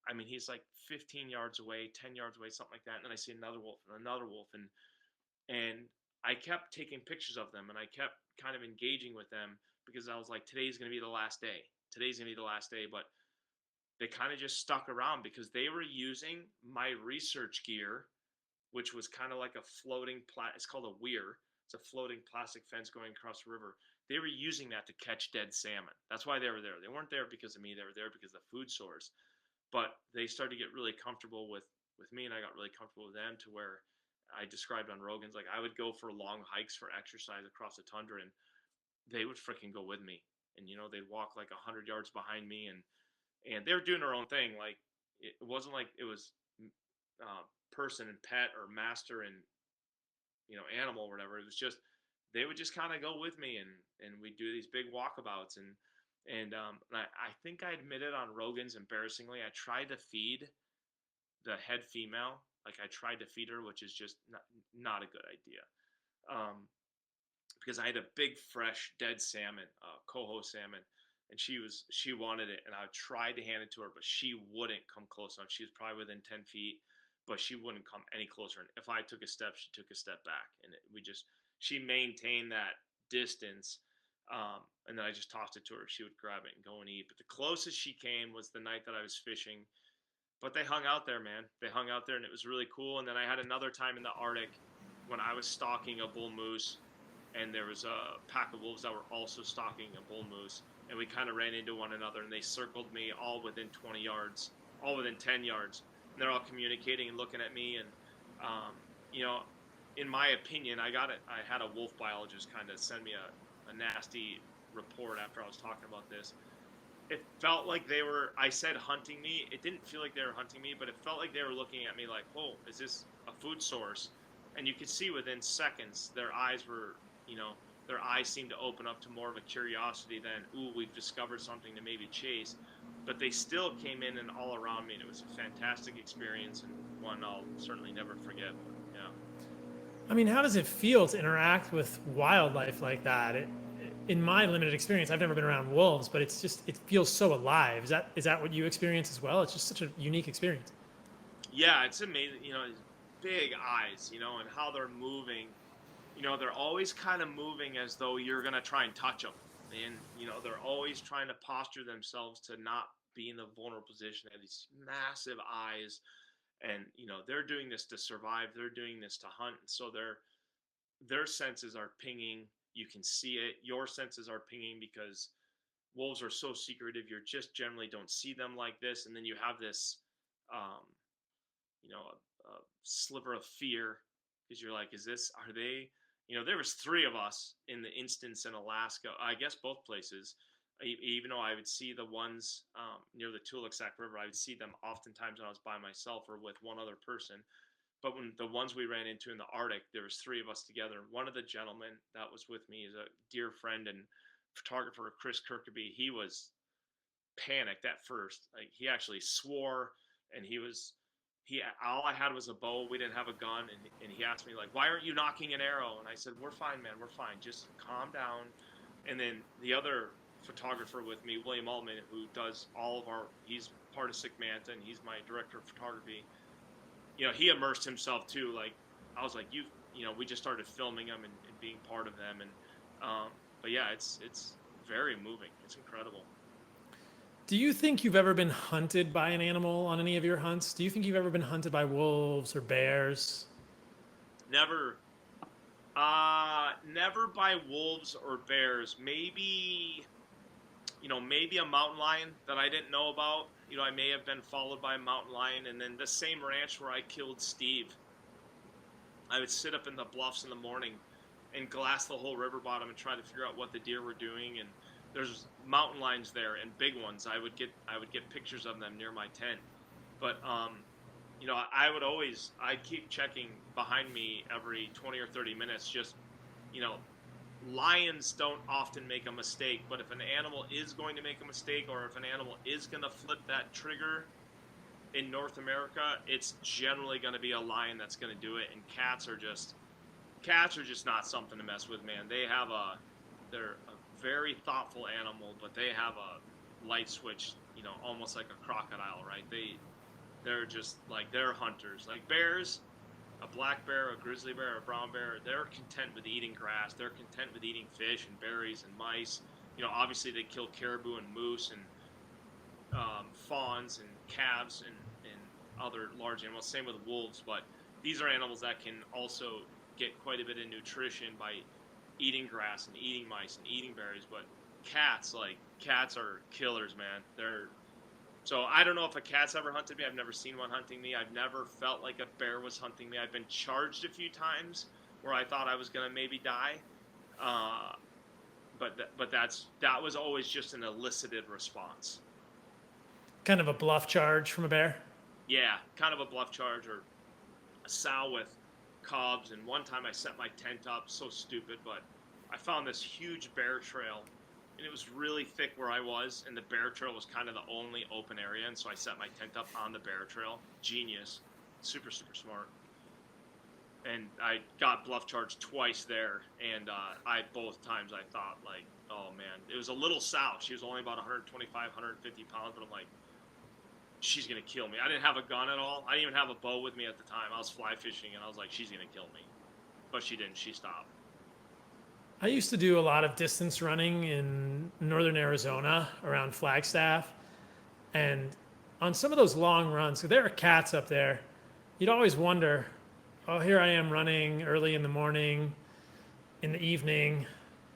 [SPEAKER 2] I mean, he's like 15 yards away, 10 yards away, something like that. And then I see another wolf and another wolf. And I kept taking pictures of them, and I kept kind of engaging with them, because I was like, today's going to be the last day. Today's going to be the last day. But they kind of just stuck around, because they were using my research gear, which was kind of like a floating, it's called a weir. It's a floating plastic fence going across the river. They were using that to catch dead salmon. That's why they were there. They weren't there because of me. They were there because of the food source. But they started to get really comfortable with me, and I got really comfortable with them, to where I described on Rogan's, like, I would go for long hikes for exercise across the tundra, and they would freaking go with me. And they'd walk like 100 yards behind me, and they were doing their own thing. Like, it wasn't like it was person and pet, or master and animal or whatever. It was just, they would just kind of go with me, and we'd do these big walkabouts. And I think I admitted on Rogan's, embarrassingly, I tried to feed the head female. Like, I tried to feed her, which is just not a good idea. Because I had a big, fresh, dead salmon, coho salmon, and she wanted it, and I tried to hand it to her, but she wouldn't come close enough. She was probably within 10 feet, but she wouldn't come any closer. And if I took a step, she took a step back, and she maintained that distance. And then I just tossed it to her. She would grab it and go and eat. But the closest she came was the night that I was fishing. But they hung out there, man. They hung out there, and it was really cool. And then I had another time in the Arctic when I was stalking a bull moose, and there was a pack of wolves that were also stalking a bull moose. And we kind of ran into one another, and they circled me all within 20 yards, all within 10 yards. And they're all communicating and looking at me. And, in my opinion, I had a wolf biologist kind of send me a nasty report after I was talking about this. It felt like I said hunting me. It didn't feel like they were hunting me, but it felt like they were looking at me like, whoa, is this a food source? And you could see within seconds, their eyes seemed to open up to more of a curiosity than, ooh, we've discovered something to maybe chase. But they still came in and all around me, and it was a fantastic experience, and one I'll certainly never forget. Yeah.
[SPEAKER 1] I mean, how does it feel to interact with wildlife like that? In my limited experience, I've never been around wolves, but it feels so alive. Is that what you experience as well? It's just such a unique experience.
[SPEAKER 2] Yeah, it's amazing, his big eyes, and how they're moving. They're always kind of moving as though you're going to try and touch them. And, they're always trying to posture themselves to not be in a vulnerable position. They have these massive eyes, and, they're doing this to survive. They're doing this to hunt. So their senses are pinging. You can see it. Your senses are pinging, because wolves are so secretive. You just generally don't see them like this. And then you have this, a sliver of fear, because you're like, are they, there was 3 of us in the instance in Alaska, I guess both places, even though I would see the ones near the Tulaksak River, I would see them oftentimes when I was by myself or with one other person. But when the ones we ran into in the Arctic, there was 3 of us together. One of the gentlemen that was with me is a dear friend and photographer, Chris Kirkby. He was panicked at first. Like, he actually swore, and all I had was a bow. We didn't have a gun, and he asked me, like, why aren't you knocking an arrow? And I said, we're fine, man, we're fine. Just calm down. And then the other photographer with me, William Altman, who does he's part of Sick Manta, and he's my director of photography. He immersed himself too. Like, I was like, we just started filming them and being part of them. And, but yeah, it's very moving. It's incredible.
[SPEAKER 1] Do you think you've ever been hunted by an animal on any of your hunts? Do you think you've ever been hunted by wolves or bears?
[SPEAKER 2] Never, never by wolves or bears. Maybe, maybe a mountain lion that I didn't know about. I may have been followed by a mountain lion, and then the same ranch where I killed Steve, I would sit up in the bluffs in the morning and glass the whole river bottom and try to figure out what the deer were doing. And there's mountain lions there and big ones. I would get pictures of them near my tent. But I'd keep checking behind me every 20 or 30 minutes. Just you know, lions don't often make a mistake, but if an animal is going to make a mistake, or if an animal is going to flip that trigger in North America, it's generally going to be a lion that's going to do it. And cats are just not something to mess with, man. They're a very thoughtful animal, but they have a light switch, almost like a crocodile, right? They're just like, they're hunters. Like bears, a black bear, a grizzly bear, a brown bear, they're content with eating grass. They're content with eating fish and berries and mice. Obviously they kill caribou and moose and fawns and calves and other large animals. Same with wolves, but these are animals that can also get quite a bit of nutrition by eating grass and eating mice and eating berries. But cats are killers, man. So I don't know if a cat's ever hunted me. I've never seen one hunting me. I've never felt like a bear was hunting me. I've been charged a few times where I thought I was gonna maybe die, uh, but that was always just an elicited response.
[SPEAKER 1] Kind of a bluff charge from a bear?
[SPEAKER 2] Yeah, kind of a bluff charge or a sow with cubs. And one time I set my tent up, so stupid, but I found this huge bear trail, and it was really thick where I was, and the bear trail was kind of the only open area, and so I set my tent up on the bear trail. Genius, super super smart. And I got bluff charged twice there, and I both times I thought like, oh man, it was a little sow. She was only about 125, 150 pounds, but I'm like, she's gonna kill me. I didn't have a gun at all. I didn't even have a bow with me at the time. I was fly fishing, and I was like, she's gonna kill me, but she didn't. She stopped.
[SPEAKER 1] I used to do a lot of distance running in northern Arizona around Flagstaff. And on some of those long runs, so there are cats up there, you'd always wonder, oh, here I am running early in the morning, in the evening.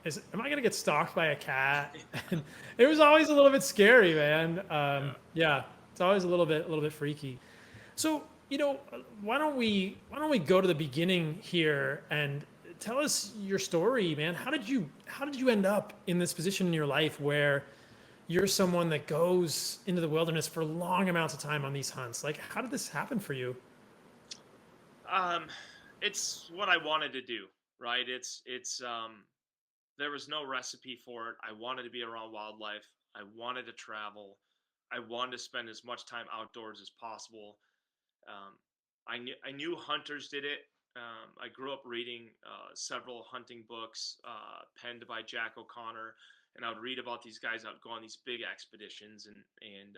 [SPEAKER 1] Am I going to get stalked by a cat? And it was always a little bit scary, man.
[SPEAKER 2] Yeah.
[SPEAKER 1] Yeah, it's always a little bit freaky. So, why don't we go to the beginning here and tell us your story, man? How did you end up in this position in your life where you're someone that goes into the wilderness for long amounts of time on these hunts? Like, how did this happen for you?
[SPEAKER 2] Um, it's what I wanted to do, right? It's there was no recipe for it. I wanted to be around wildlife. I wanted to travel. I wanted to spend as much time outdoors as possible. Um, I knew hunters did it. I grew up reading several hunting books penned by Jack O'Connor, and I would read about these guys that would go on these big expeditions, and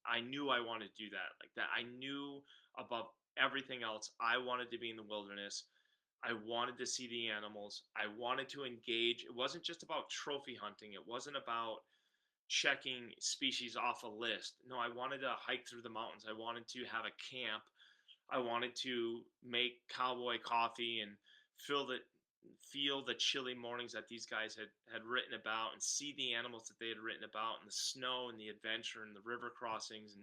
[SPEAKER 2] I knew I wanted to do that like that. I knew above everything else, I wanted to be in the wilderness. I wanted to see the animals. I wanted to engage. It wasn't just about trophy hunting. It wasn't about checking species off a list. No, I wanted to hike through the mountains. I wanted to have a camp. I wanted to make cowboy coffee and feel the feel the chilly mornings that these guys had written about, and see the animals that they had written about, and the snow and the adventure and the river crossings.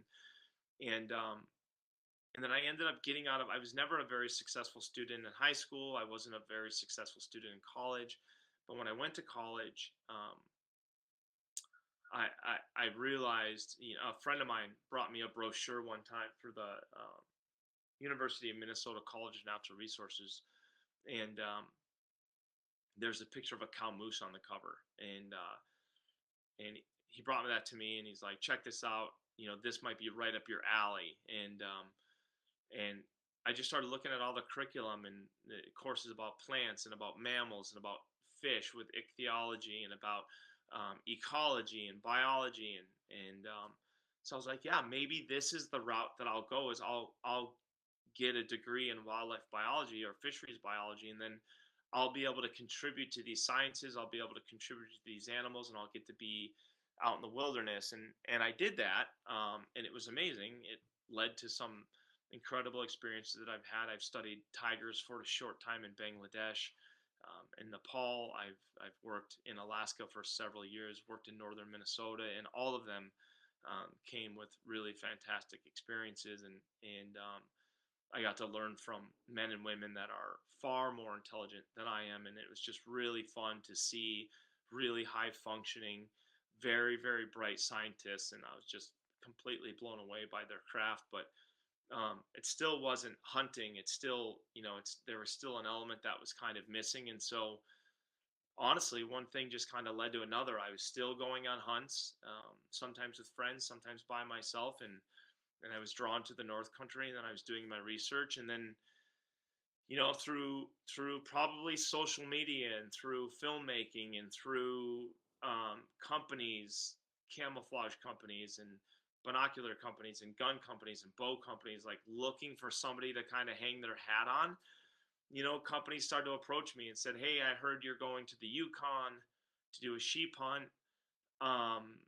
[SPEAKER 2] And then I ended up getting out of. I was never a very successful student in high school. I wasn't a very successful student in college, but when I went to college, I realized, a friend of mine brought me a brochure one time for the University of Minnesota College of Natural Resources, and there's a picture of a cow moose on the cover, and he brought that to me, and he's like, check this out. This might be right up your alley. And I just started looking at all the curriculum and the courses about plants and about mammals and about fish with ichthyology and about ecology and biology, and so I was like, yeah, maybe this is the route that I'll go. Is I'll get a degree in wildlife biology or fisheries biology, and then I'll be able to contribute to these sciences. I'll be able to contribute to these animals, and I'll get to be out in the wilderness. And I did that, and it was amazing. It led to some incredible experiences that I've had. I've studied tigers for a short time in Bangladesh, in Nepal. I've worked in Alaska for several years. Worked in northern Minnesota, and all of them came with really fantastic experiences. And I got to learn from men and women that are far more intelligent than I am, and it was just really fun to see really high functioning, very very bright scientists, and I was just completely blown away by their craft. But it still wasn't hunting. It's still, there was still an element that was kind of missing, and so honestly, one thing just kind of led to another. I was still going on hunts, sometimes with friends, sometimes by myself, and I was drawn to the North Country, and then I was doing my research, and then through probably social media and through filmmaking and through companies, camouflage companies and binocular companies and gun companies and bow companies, like looking for somebody to kind of hang their hat on. Companies started to approach me and said, "Hey, I heard you're going to the Yukon to do a sheep hunt. Um,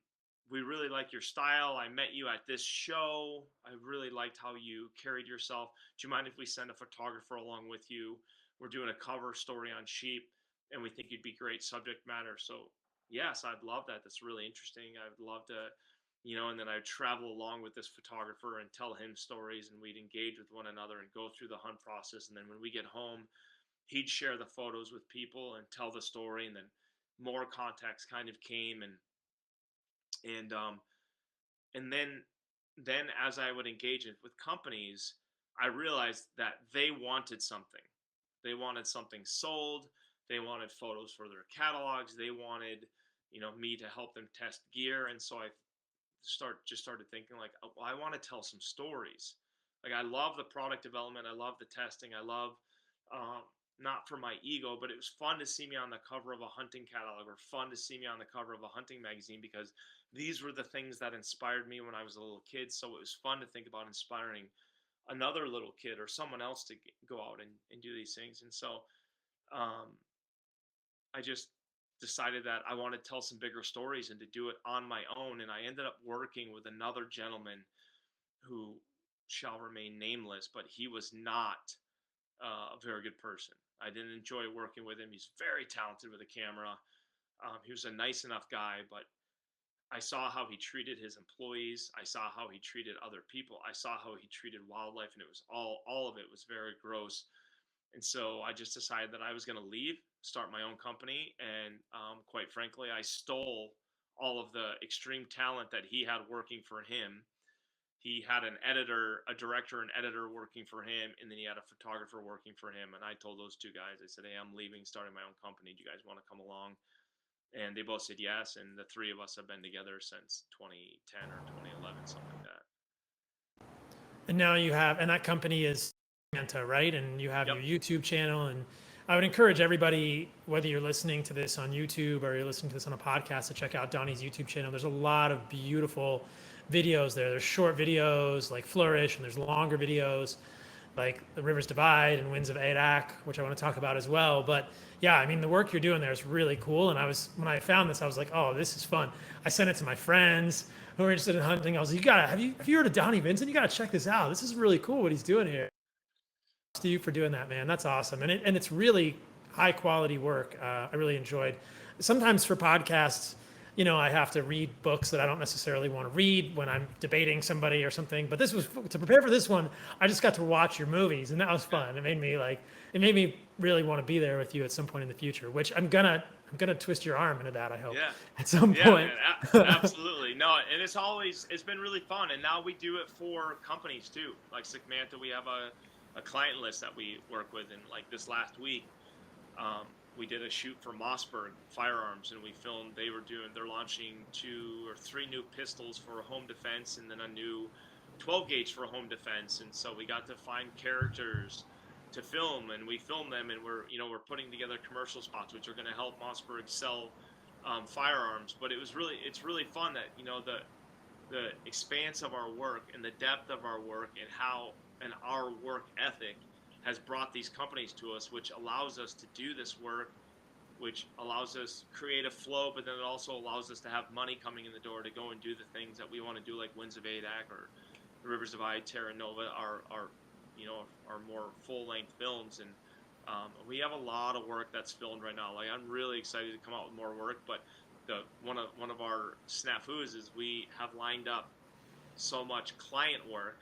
[SPEAKER 2] we really like your style. I met you at this show. I really liked how you carried yourself. Do you mind if we send a photographer along with you? We're doing a cover story on sheep, and we think you'd be great subject matter." So, yes, I'd love that. That's really interesting. I'd love to, and then I'd travel along with this photographer and tell him stories, and we'd engage with one another and go through the hunt process. And then when we get home, he'd share the photos with people and tell the story. And then more context kind of came, and and then as I would engage with companies, I realized that they wanted something sold, they wanted photos for their catalogs, they wanted me to help them test gear. And so I started thinking like, oh, well, I want to tell some stories. Like, I love the product development, I love the testing, I love, um, not for my ego, but it was fun to see me on the cover of a hunting catalog, or fun to see me on the cover of a hunting magazine, because these were the things that inspired me when I was a little kid. So it was fun to think about inspiring another little kid or someone else to go out and do these things. And so um, I just decided that I wanted to tell some bigger stories and to do it on my own. And I ended up working with another gentleman who shall remain nameless, but he was not a very good person. I didn't enjoy working with him. He's very talented with a camera. He was a nice enough guy, but I saw how he treated his employees. I saw how he treated other people. I saw how he treated wildlife, and it was all of it was very gross. And so I just decided that I was going to leave, start my own company, and quite frankly, I stole all of the extreme talent that he had working for him. He had an editor, a director, and editor working for him, and then he had a photographer working for him. And I told those two guys, I said, "Hey, I'm leaving, starting my own company. Do you guys want to come along?" And they both said yes. And the three of us have been together since 2010 or 2011, something like that.
[SPEAKER 1] And now you have, and that company is Manta, right? And you have
[SPEAKER 2] Yep.
[SPEAKER 1] your YouTube channel. And I would encourage everybody, whether you're listening to this on YouTube or you're listening to this on a podcast, to check out Donnie's YouTube channel. There's a lot of beautiful videos there. There's short videos like Flourish, and there's longer videos like The Rivers Divide and Winds of Adak, which I want to talk about as well. But yeah, I mean, the work you're doing there is really cool. And when I found this, I was like, oh, this is fun. I sent it to my friends who are interested in hunting. I was like, have you heard of Donnie Vincent? You got to check this out. This is really cool what he's doing here. To you for doing that, man. That's awesome. And it's really high quality work. I really enjoyed. Sometimes for podcasts, I have to read books that I don't necessarily want to read when I'm debating somebody or something. But this was to prepare for this one. I just got to watch your movies, and that was fun. It made me really want to be there with you at some point in the future. Which I'm gonna twist your arm into that. I hope.
[SPEAKER 2] Yeah.
[SPEAKER 1] At some
[SPEAKER 2] Yeah,
[SPEAKER 1] point.
[SPEAKER 2] man, absolutely. No, and it's been really fun. And now we do it for companies too. Like Manta, we have a client list that we work with. And like this last week, we did a shoot for Mossberg Firearms, and we filmed. They're launching 2 or 3 new pistols for home defense, and then a new 12 gauge for home defense. And so we got to find characters to film, and we filmed them, and we're putting together commercial spots which are going to help Mossberg sell firearms. But it's really fun that the expanse of our work and the depth of our work and our work ethic has brought these companies to us, which allows us to do this work, which allows us create a flow, but then it also allows us to have money coming in the door to go and do the things that we want to do, like Winds of Adak or The Rivers of I, Terra Nova, our more full-length films. And we have a lot of work that's filmed right now. Like, I'm really excited to come out with more work, but one of our snafus is we have lined up so much client work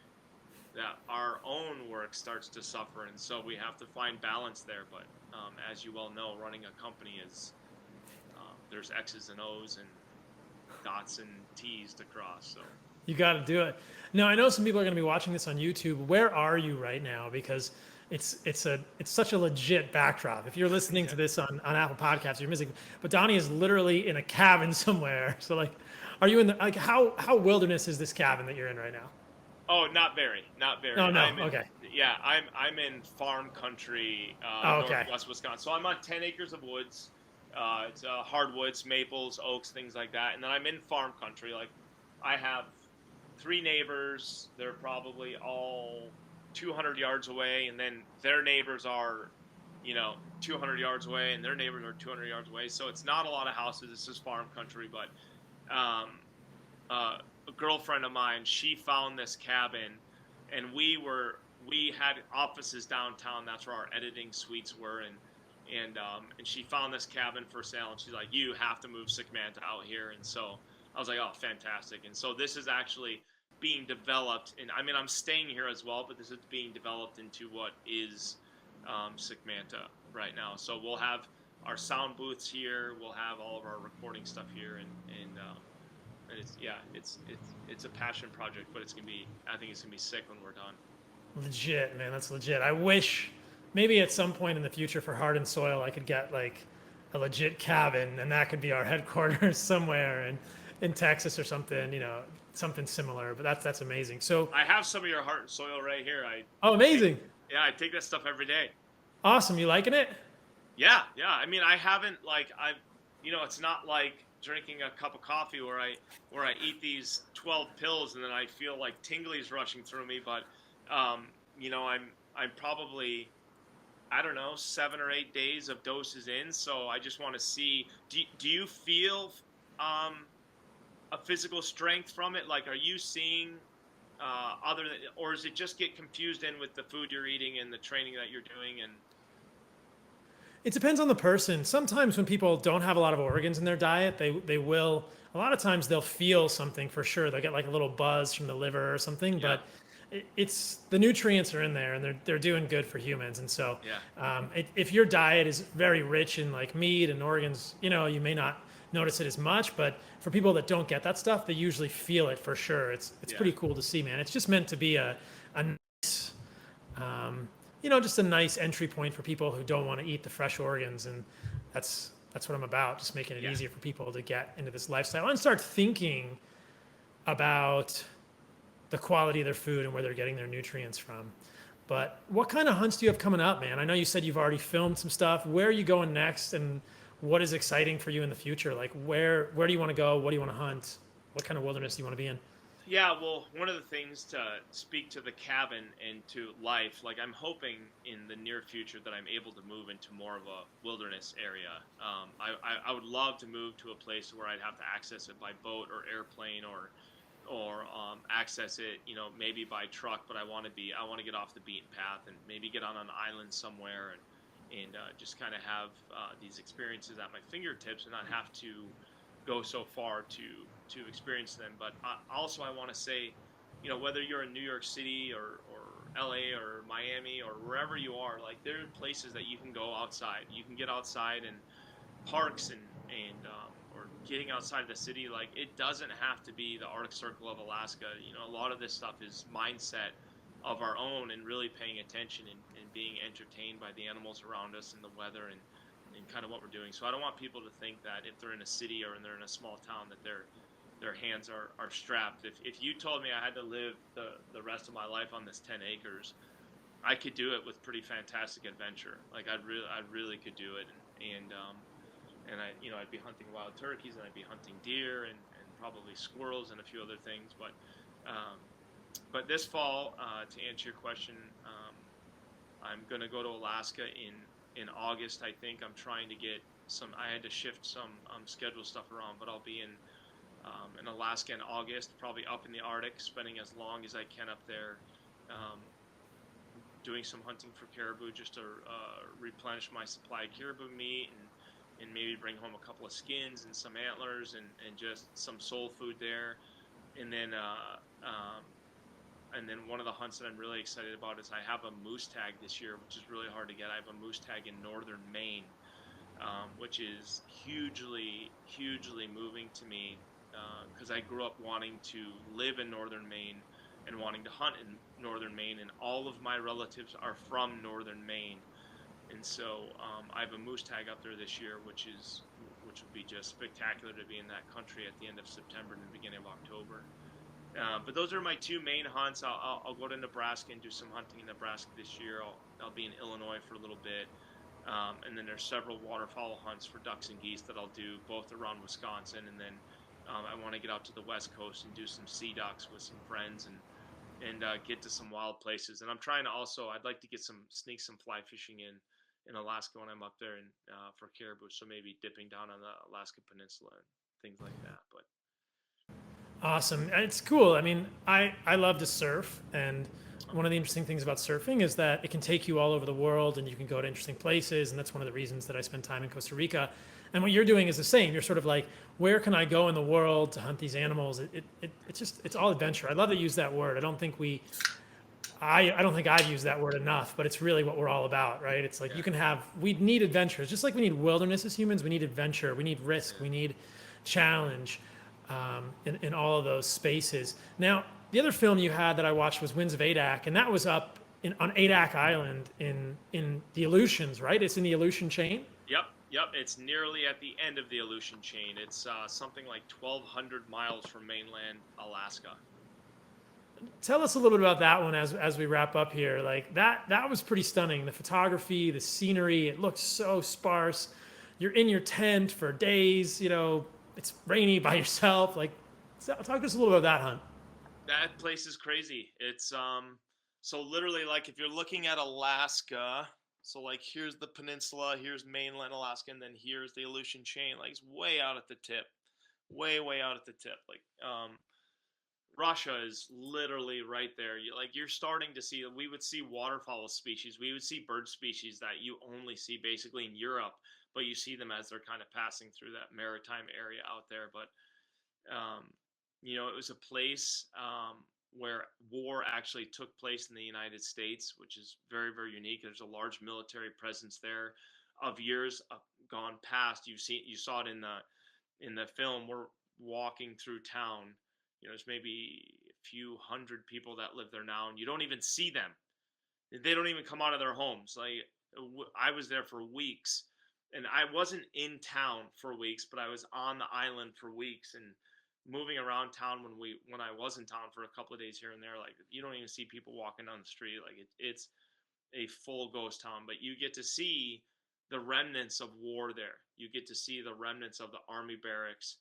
[SPEAKER 2] that our own work starts to suffer, and so we have to find balance there. But as you well know, running a company is there's X's and O's and dots and T's to cross. So
[SPEAKER 1] You got to do it. Now, I know some people are going to be watching this on YouTube. Where are you right now? Because it's such a legit backdrop. If you're listening to this on Apple Podcasts, you're missing. But Donnie is literally in a cabin somewhere. So like, are you in the like how wilderness is this cabin that you're in right now?
[SPEAKER 2] Oh, not very.
[SPEAKER 1] Oh no.
[SPEAKER 2] I'm in,
[SPEAKER 1] Okay.
[SPEAKER 2] yeah, I'm in farm country,
[SPEAKER 1] Oh, okay.
[SPEAKER 2] northwest Wisconsin. So I'm on 10 acres of woods. It's hardwoods, maples, oaks, things like that. And then I'm in farm country. Like, I have 3 neighbors. They're probably all 200 yards away, and then their neighbors are, 200 yards away, and their neighbors are 200 yards away. So it's not a lot of houses. It's just farm country, but. A girlfriend of mine, she found this cabin, and we had offices downtown. That's where our editing suites were, and she found this cabin for sale, and she's like, "You have to move Sick Manta out here." And so I was like, "Oh, fantastic!" And so this is actually being developed, and I mean, I'm staying here as well, but this is being developed into what is Sick Manta right now. So we'll have our sound booths here. We'll have all of our recording stuff here, and it's a passion project, but I think it's gonna be sick when we're done.
[SPEAKER 1] Legit, man. That's legit. I wish maybe at some point in the future for Heart and Soil, I could get like a legit cabin, and that could be our headquarters somewhere in Texas or something. Something similar. But that's amazing. So,
[SPEAKER 2] I have some of your Heart and Soil right here.
[SPEAKER 1] oh, amazing.
[SPEAKER 2] I take that stuff every day.
[SPEAKER 1] Awesome. You liking it?
[SPEAKER 2] Yeah. I mean, I haven't it's not like drinking a cup of coffee where I eat these 12 pills and then I feel like tinglies rushing through me. But I'm probably, I don't know, 7 or 8 days of doses in. So I just want to see. Do you feel a physical strength from it? Like, are you seeing other than, or is it just get confused in with the food you're eating and the training that you're doing? And
[SPEAKER 1] It depends on the person. Sometimes when people don't have a lot of organs in their diet, they will. A lot of times they'll feel something for sure. They'll get like a little buzz from the liver or something.
[SPEAKER 2] Yeah.
[SPEAKER 1] But it's the nutrients are in there and they're doing good for humans. And so, if your diet is very rich in like meat and organs, you may not notice it as much. But for people that don't get that stuff, they usually feel it for sure. It's pretty cool to see, man. It's just meant to be a nice. Just a nice entry point for people who don't want to eat the fresh organs, and that's what I'm about. Just making it easier for people to get into this lifestyle and start thinking about the quality of their food and where they're getting their nutrients from. But what kind of hunts do you have coming up, man? I know you said you've already filmed some stuff. Where are you going next, and what is exciting for you in the future? Like, where do you want to go? What do you want to hunt? What kind of wilderness do you want to be in?
[SPEAKER 2] yeah, well, one of the things to speak to the cabin and to life, like, I'm hoping in the near future that I'm able to move into more of a wilderness area. I would love to move to a place where I'd have to access it by boat or airplane or access it, maybe by truck. But I want to get off the beaten path and maybe get on an island somewhere and just kind of have these experiences at my fingertips and not have to go so far to experience them. But also I want to say, whether you're in New York City or LA or Miami or wherever you are, like, there are places that you can go outside. You can get outside in parks and or getting outside of the city. Like, it doesn't have to be the Arctic Circle of Alaska. A lot of this stuff is mindset of our own and really paying attention and being entertained by the animals around us and the weather and kind of what we're doing. So I don't want people to think that if they're in a city or they're in a small town that their hands are strapped. If you told me I had to live the rest of my life on this 10 acres, I could do it with pretty fantastic adventure. Like, I really could do it, and I'd be hunting wild turkeys and I'd be hunting deer and probably squirrels and a few other things. But this fall, to answer your question, I'm gonna go to Alaska in August. I think I'm trying to get some. I had to shift some schedule stuff around, but I'll be in Alaska in August, probably up in the Arctic, spending as long as I can up there, um, doing some hunting for caribou just to replenish my supply of caribou meat and maybe bring home a couple of skins and some antlers and just some soul food there. And then one of the hunts that I'm really excited about is I have a moose tag this year, which is really hard to get. I have a moose tag in northern Maine, which is hugely moving to me because I grew up wanting to live in northern Maine and wanting to hunt in northern Maine, and all of my relatives are from northern Maine, and so I have a moose tag up there this year, which will be just spectacular to be in that country at the end of September and the beginning of October. But those are my two main hunts. I'll go to Nebraska and do some hunting in Nebraska this year. I'll be in Illinois for a little bit. And then there's several waterfowl hunts for ducks and geese that I'll do both around Wisconsin. And then I want to get out to the West Coast and do some sea ducks with some friends and get to some wild places. And I'm trying to also, I'd like to get sneak some fly fishing in Alaska when I'm up there and for caribou. So maybe dipping down on the Alaska Peninsula and things like that. But
[SPEAKER 1] Awesome. It's cool. I mean, I love to surf, and one of the interesting things about surfing is that it can take you all over the world and you can go to interesting places, and that's one of the reasons that I spend time in Costa Rica. And what you're doing is the same. You're sort of like, where can I go in the world to hunt these animals? It's just, it's all adventure. I love that you use that word. I don't think I've used that word enough, but it's really what we're all about, right? It's like
[SPEAKER 2] yeah,
[SPEAKER 1] we need adventures, just like we need wilderness as humans. We need adventure, we need risk,
[SPEAKER 2] yeah.
[SPEAKER 1] we need challenge in all of those spaces. Now, the other film you had that I watched was Winds of Adak, and that was up on Adak Island in the Aleutians, right? It's in the Aleutian chain.
[SPEAKER 2] Yep. It's nearly at the end of the Aleutian chain. It's something like 1,200 miles from mainland Alaska.
[SPEAKER 1] Tell us a little bit about that one as we wrap up here. Like that was pretty stunning. The photography, the scenery, it looked so sparse. You're in your tent for days, it's rainy by yourself. Like talk to us a little bit about that hunt.
[SPEAKER 2] That place is crazy. It's so literally like if you're looking at Alaska, so like here's the peninsula, here's mainland Alaska, and then here's the Aleutian chain. Like it's way out at the tip, way out at the tip. Like Russia is literally right there. You're starting to see. We would see waterfowl species. We would see bird species that you only see basically in Europe, but you see them as they're kind of passing through that maritime area out there. But um, it was a place where war actually took place in the United States, which is very unique. There's a large military presence there of years gone past. You saw it in the film. We're walking through town. There's maybe a few hundred people that live there now, and you don't even see them. They don't even come out of their homes. Like I was there for weeks, and I wasn't in town for weeks, but I was on the island for weeks and moving around town when I was in town for a couple of days here and there. Like you don't even see people walking down the street. Like it's a full ghost town, but you get to see the remnants of war there. You get to see the remnants of the army barracks,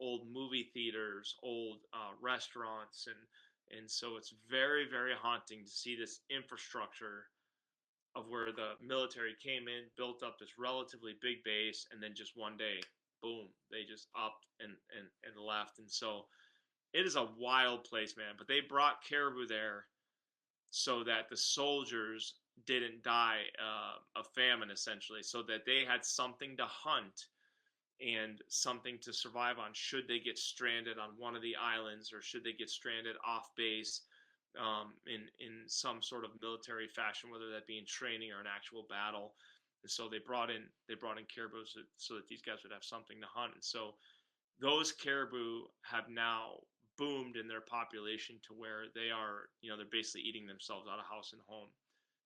[SPEAKER 2] old movie theaters, old restaurants, and so it's very haunting to see this infrastructure of where the military came in, built up this relatively big base, and then just one day, boom, they just upped and left. And so it is a wild place, man. But they brought caribou there so that the soldiers didn't die of famine, essentially, so that they had something to hunt and something to survive on should they get stranded on one of the islands or should they get stranded off base in some sort of military fashion, whether that be in training or an actual battle. And so they brought in caribou so that these guys would have something to hunt. And so those caribou have now boomed in their population to where they are, they're basically eating themselves out of house and home.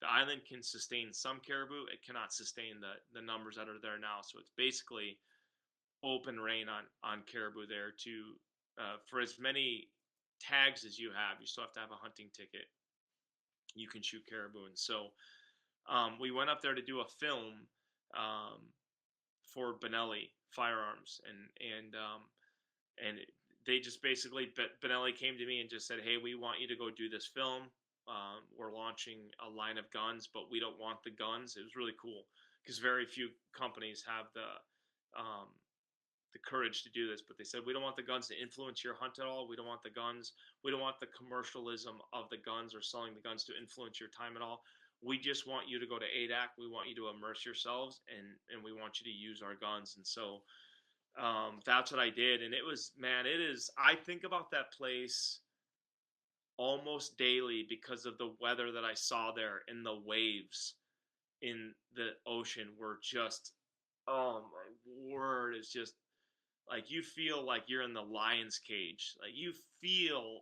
[SPEAKER 2] The island can sustain some caribou. It cannot sustain the numbers that are there now. So it's basically open reign on caribou there to for as many tags as you have, you still have to have a hunting ticket. You can shoot caribou. And so we went up there to do a film for Benelli Firearms, and they just basically Benelli came to me and just said, "Hey, we want you to go do this film. we're launching a line of guns, but we don't want the guns. It was really cool because very few companies have the courage to do this, but they said, we don't want the guns to influence your hunt at all. We don't want the guns. We don't want the commercialism of the guns or selling the guns to influence your time at all. We just want you to go to ADAC. We want you to immerse yourselves, and we want you to use our guns. And so that's what I did. And it was, man, it is, I think about that place almost daily because of the weather that I saw there, and the waves in the ocean were just, oh my word, it's just like you feel like you're in the lion's cage. Like you feel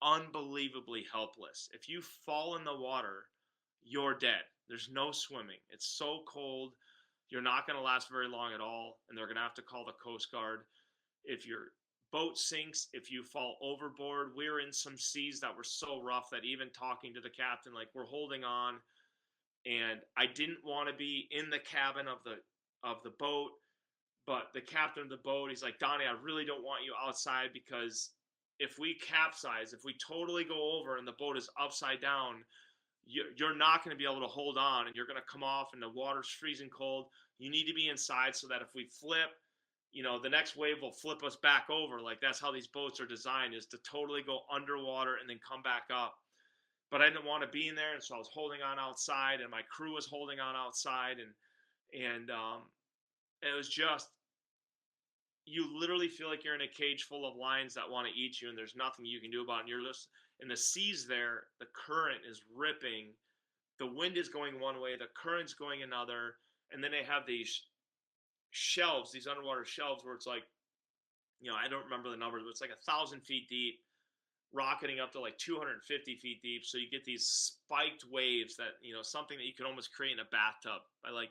[SPEAKER 2] unbelievably helpless. If you fall in the water, you're dead. There's no swimming. It's so cold. You're not going to last very long at all, and they're going to have to call the Coast Guard. If your boat sinks, if you fall overboard, we're in some seas that were so rough that even talking to the captain, like, we're holding on. And I didn't want to be in the cabin of the boat, but the captain of the boat, he's like, Donnie, I really don't want you outside, because if we capsize, if we totally go over and the boat is upside down, you're not going to be able to hold on, and you're going to come off, and the water's freezing cold. You need to be inside so that if we flip, the next wave will flip us back over. Like, that's how these boats are designed, is to totally go underwater and then come back up. But I didn't want to be in there, and so I was holding on outside, and my crew was holding on outside, and it was just, you literally feel like you're in a cage full of lions that want to eat you, and there's nothing you can do about it. And you're just in the seas there, the current is ripping, the wind is going one way, the current's going another, and then they have these shelves, these underwater shelves, where it's like, I don't remember the numbers, but it's like 1,000 feet deep, rocketing up to like 250 feet deep. So you get these spiked waves that, something that you could almost create in a bathtub. I like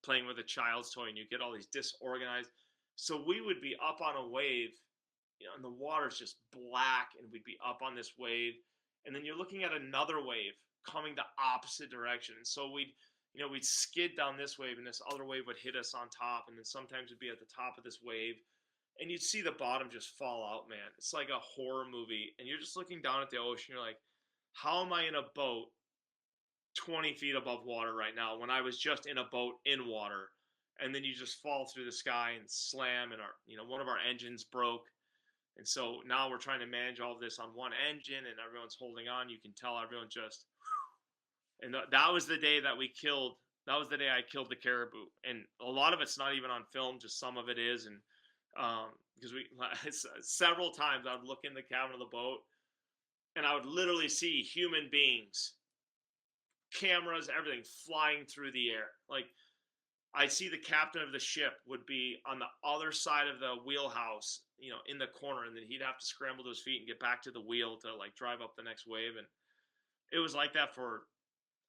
[SPEAKER 2] playing with a child's toy, and you get all these disorganized. So we would be up on a wave, and the water's just black, and we'd be up on this wave, and then you're looking at another wave coming the opposite direction. And so we'd skid down this wave, and this other wave would hit us on top, and then sometimes we'd be at the top of this wave, and you'd see the bottom just fall out, man. It's like a horror movie, and you're just looking down at the ocean. You're like, how am I in a boat 20 feet above water right now when I was just in a boat in water? And then you just fall through the sky and slam, and one of our engines broke. And so now we're trying to manage all of this on one engine, and everyone's holding on. You can tell everyone just, and that was the day that that was the day I killed the caribou. And a lot of it's not even on film, just some of it is. And because several times I would look in the cabin of the boat, and I would literally see human beings, cameras, everything flying through the air. Like, I see the captain of the ship would be on the other side of the wheelhouse, in the corner, and then he'd have to scramble to his feet and get back to the wheel to like drive up the next wave. And it was like that for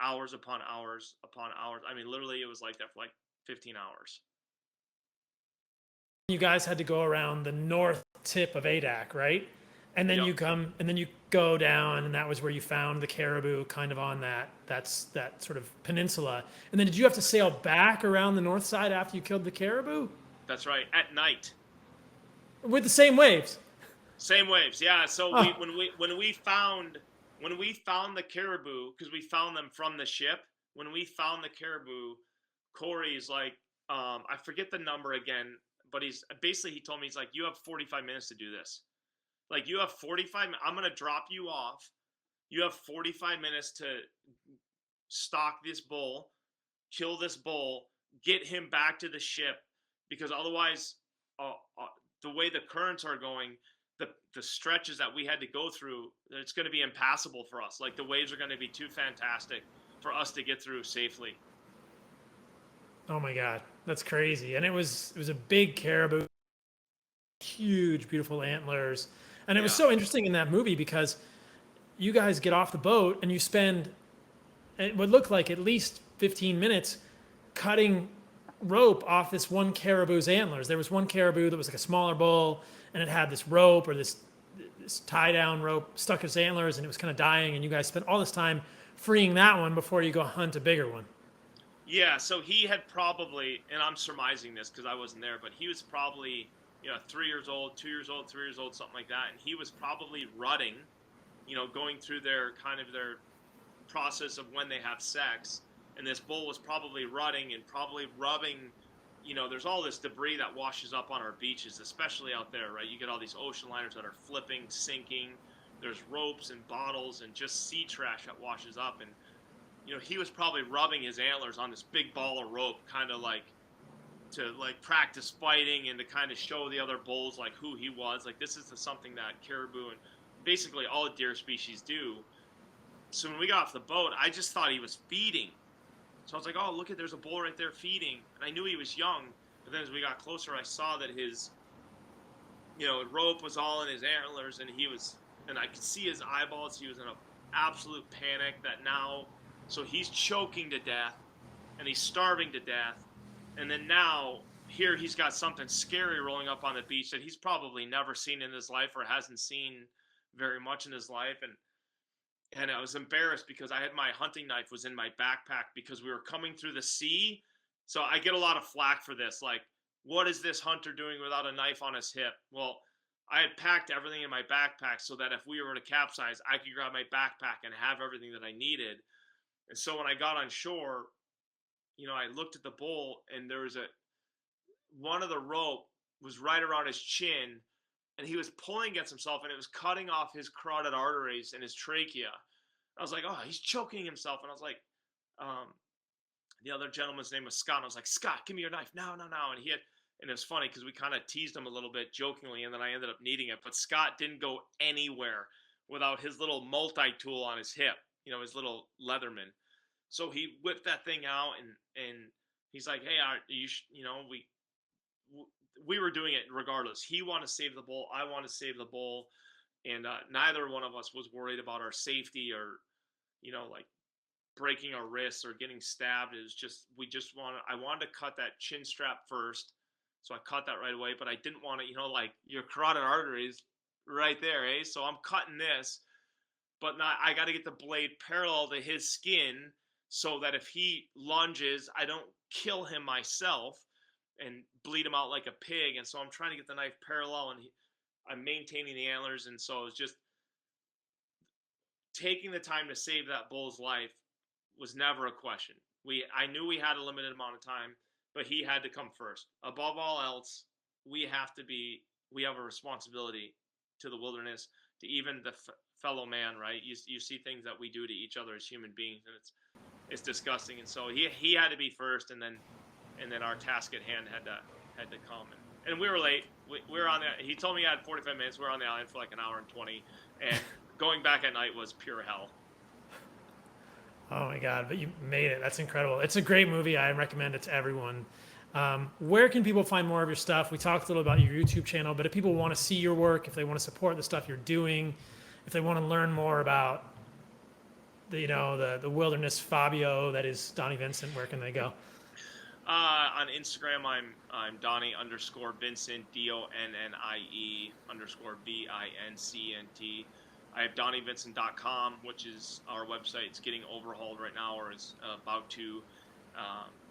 [SPEAKER 2] hours upon hours upon hours. I mean, literally, it was like that for like 15 hours.
[SPEAKER 1] You guys had to go around the north tip of ADAC, right? And then you go down, and that was where you found the caribou, kind of on that sort of peninsula. And then did you have to sail back around the north side after you killed the caribou?
[SPEAKER 2] That's right, at night.
[SPEAKER 1] With the same waves.
[SPEAKER 2] Same waves, yeah. So when we found the caribou, because we found them from the ship, when we found the caribou, Corey's like, I forget the number again, but he told me, he's like, you have 45 minutes to do this. Like, you have 45 minutes. I'm going to drop you off. You have 45 minutes to stalk this bull, kill this bull, get him back to the ship, because otherwise, the way the currents are going, the stretches that we had to go through, it's going to be impassable for us. Like, the waves are going to be too fantastic for us to get through safely.
[SPEAKER 1] Oh my God, that's crazy. And it was a big caribou, huge, beautiful antlers. And it was so interesting in that movie because you guys get off the boat and you spend, it would look like at least 15 minutes cutting rope off this one caribou's antlers. There was one caribou that was like a smaller bull, and it had this rope, or this tie down rope stuck its antlers, and it was kind of dying. And you guys spent all this time freeing that one before you go hunt a bigger one.
[SPEAKER 2] Yeah, so he had probably, and I'm surmising this because I wasn't there, but he was probably 3 years old, 2 years old, 3 years old, something like that. And he was probably rutting going through their process of when they have sex, and this bull was probably rutting and probably rubbing. There's all this debris that washes up on our beaches, especially out there, right? You get all these ocean liners that are flipping, sinking. There's ropes and bottles and just sea trash that washes up. And, he was probably rubbing his antlers on this big ball of rope, kind of like to practice fighting and to kind of show the other bulls like who he was. Like, this is something that caribou and basically all deer species do. So when we got off the boat, I just thought he was feeding. So I was like, oh, look, there's a bull right there feeding. And I knew he was young. But then as we got closer, I saw that his, rope was all in his antlers, and I could see his eyeballs. He was in an absolute panic so he's choking to death, and he's starving to death. And then now, here he's got something scary rolling up on the beach that he's probably never seen in his life or hasn't seen very much in his life. And I was embarrassed because I had my hunting knife was in my backpack because we were coming through the sea. So I get a lot of flack for this. Like, what is this hunter doing without a knife on his hip? Well, I had packed everything in my backpack so that if we were to capsize, I could grab my backpack and have everything that I needed. And so when I got on shore, I looked at the bull, and there was one of the rope was right around his chin, and he was pulling against himself, and it was cutting off his carotid arteries and his trachea. I was like, oh, he's choking himself. And I was like, the other gentleman's name was Scott. And I was like, Scott, give me your knife. No. And it was funny because we kind of teased him a little bit jokingly, and then I ended up needing it. But Scott didn't go anywhere without his little multi-tool on his hip, his little Leatherman. So he whipped that thing out, and he's like, hey, we were doing it regardless. He wanted to save the bull. I want to save the bull. And neither one of us was worried about our safety or, like breaking our wrists or getting stabbed. It was just, I wanted to cut that chin strap first. So I cut that right away, but I didn't want to, like your carotid arteries right there, eh? So I'm cutting this, but I got to get the blade parallel to his skin so that if he lunges, I don't kill him myself and bleed him out like a pig. And so I'm trying to get the knife parallel, and I'm maintaining the antlers. And so it was just taking the time to save that bull's life was never a question. I knew we had a limited amount of time, but he had to come first. Above all else, we have a responsibility to the wilderness, to even the fellow man, right? You see things that we do to each other as human beings, and it's disgusting. And so he had to be first, and then our task at hand had to come. And we were late. We were on he told me I had 45 minutes. We were on the island for like an hour and 20, and going back at night was pure hell.
[SPEAKER 1] Oh my God, but you made it. That's incredible. It's a great movie. I recommend it to everyone. Where can people find more of your stuff? We talked a little about your YouTube channel, but if people want to see your work, if they want to support the stuff you're doing, if they want to learn more about the wilderness Fabio that is Donnie Vincent, where can they go?
[SPEAKER 2] On Instagram, I'm Donnie_Vincent, DONNIE_VINCNT. I have DonnieVincent.com, which is our website. It's getting overhauled right now, or is about to.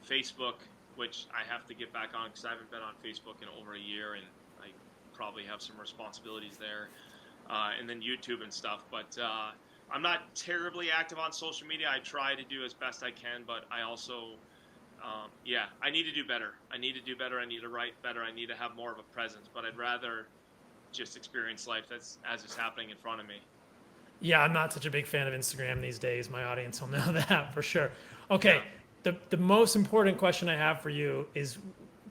[SPEAKER 2] Facebook, which I have to get back on because I haven't been on Facebook in over a year, and I probably have some responsibilities there. And then YouTube and stuff. But I'm not terribly active on social media. I try to do as best I can, but I also, I need to do better. I need to write better. I need to have more of a presence, but I'd rather just experience life as it's happening in front of me.
[SPEAKER 1] Yeah, I'm not such a big fan of Instagram these days. My audience will know that for sure. Okay, yeah. The most important question I have for you is,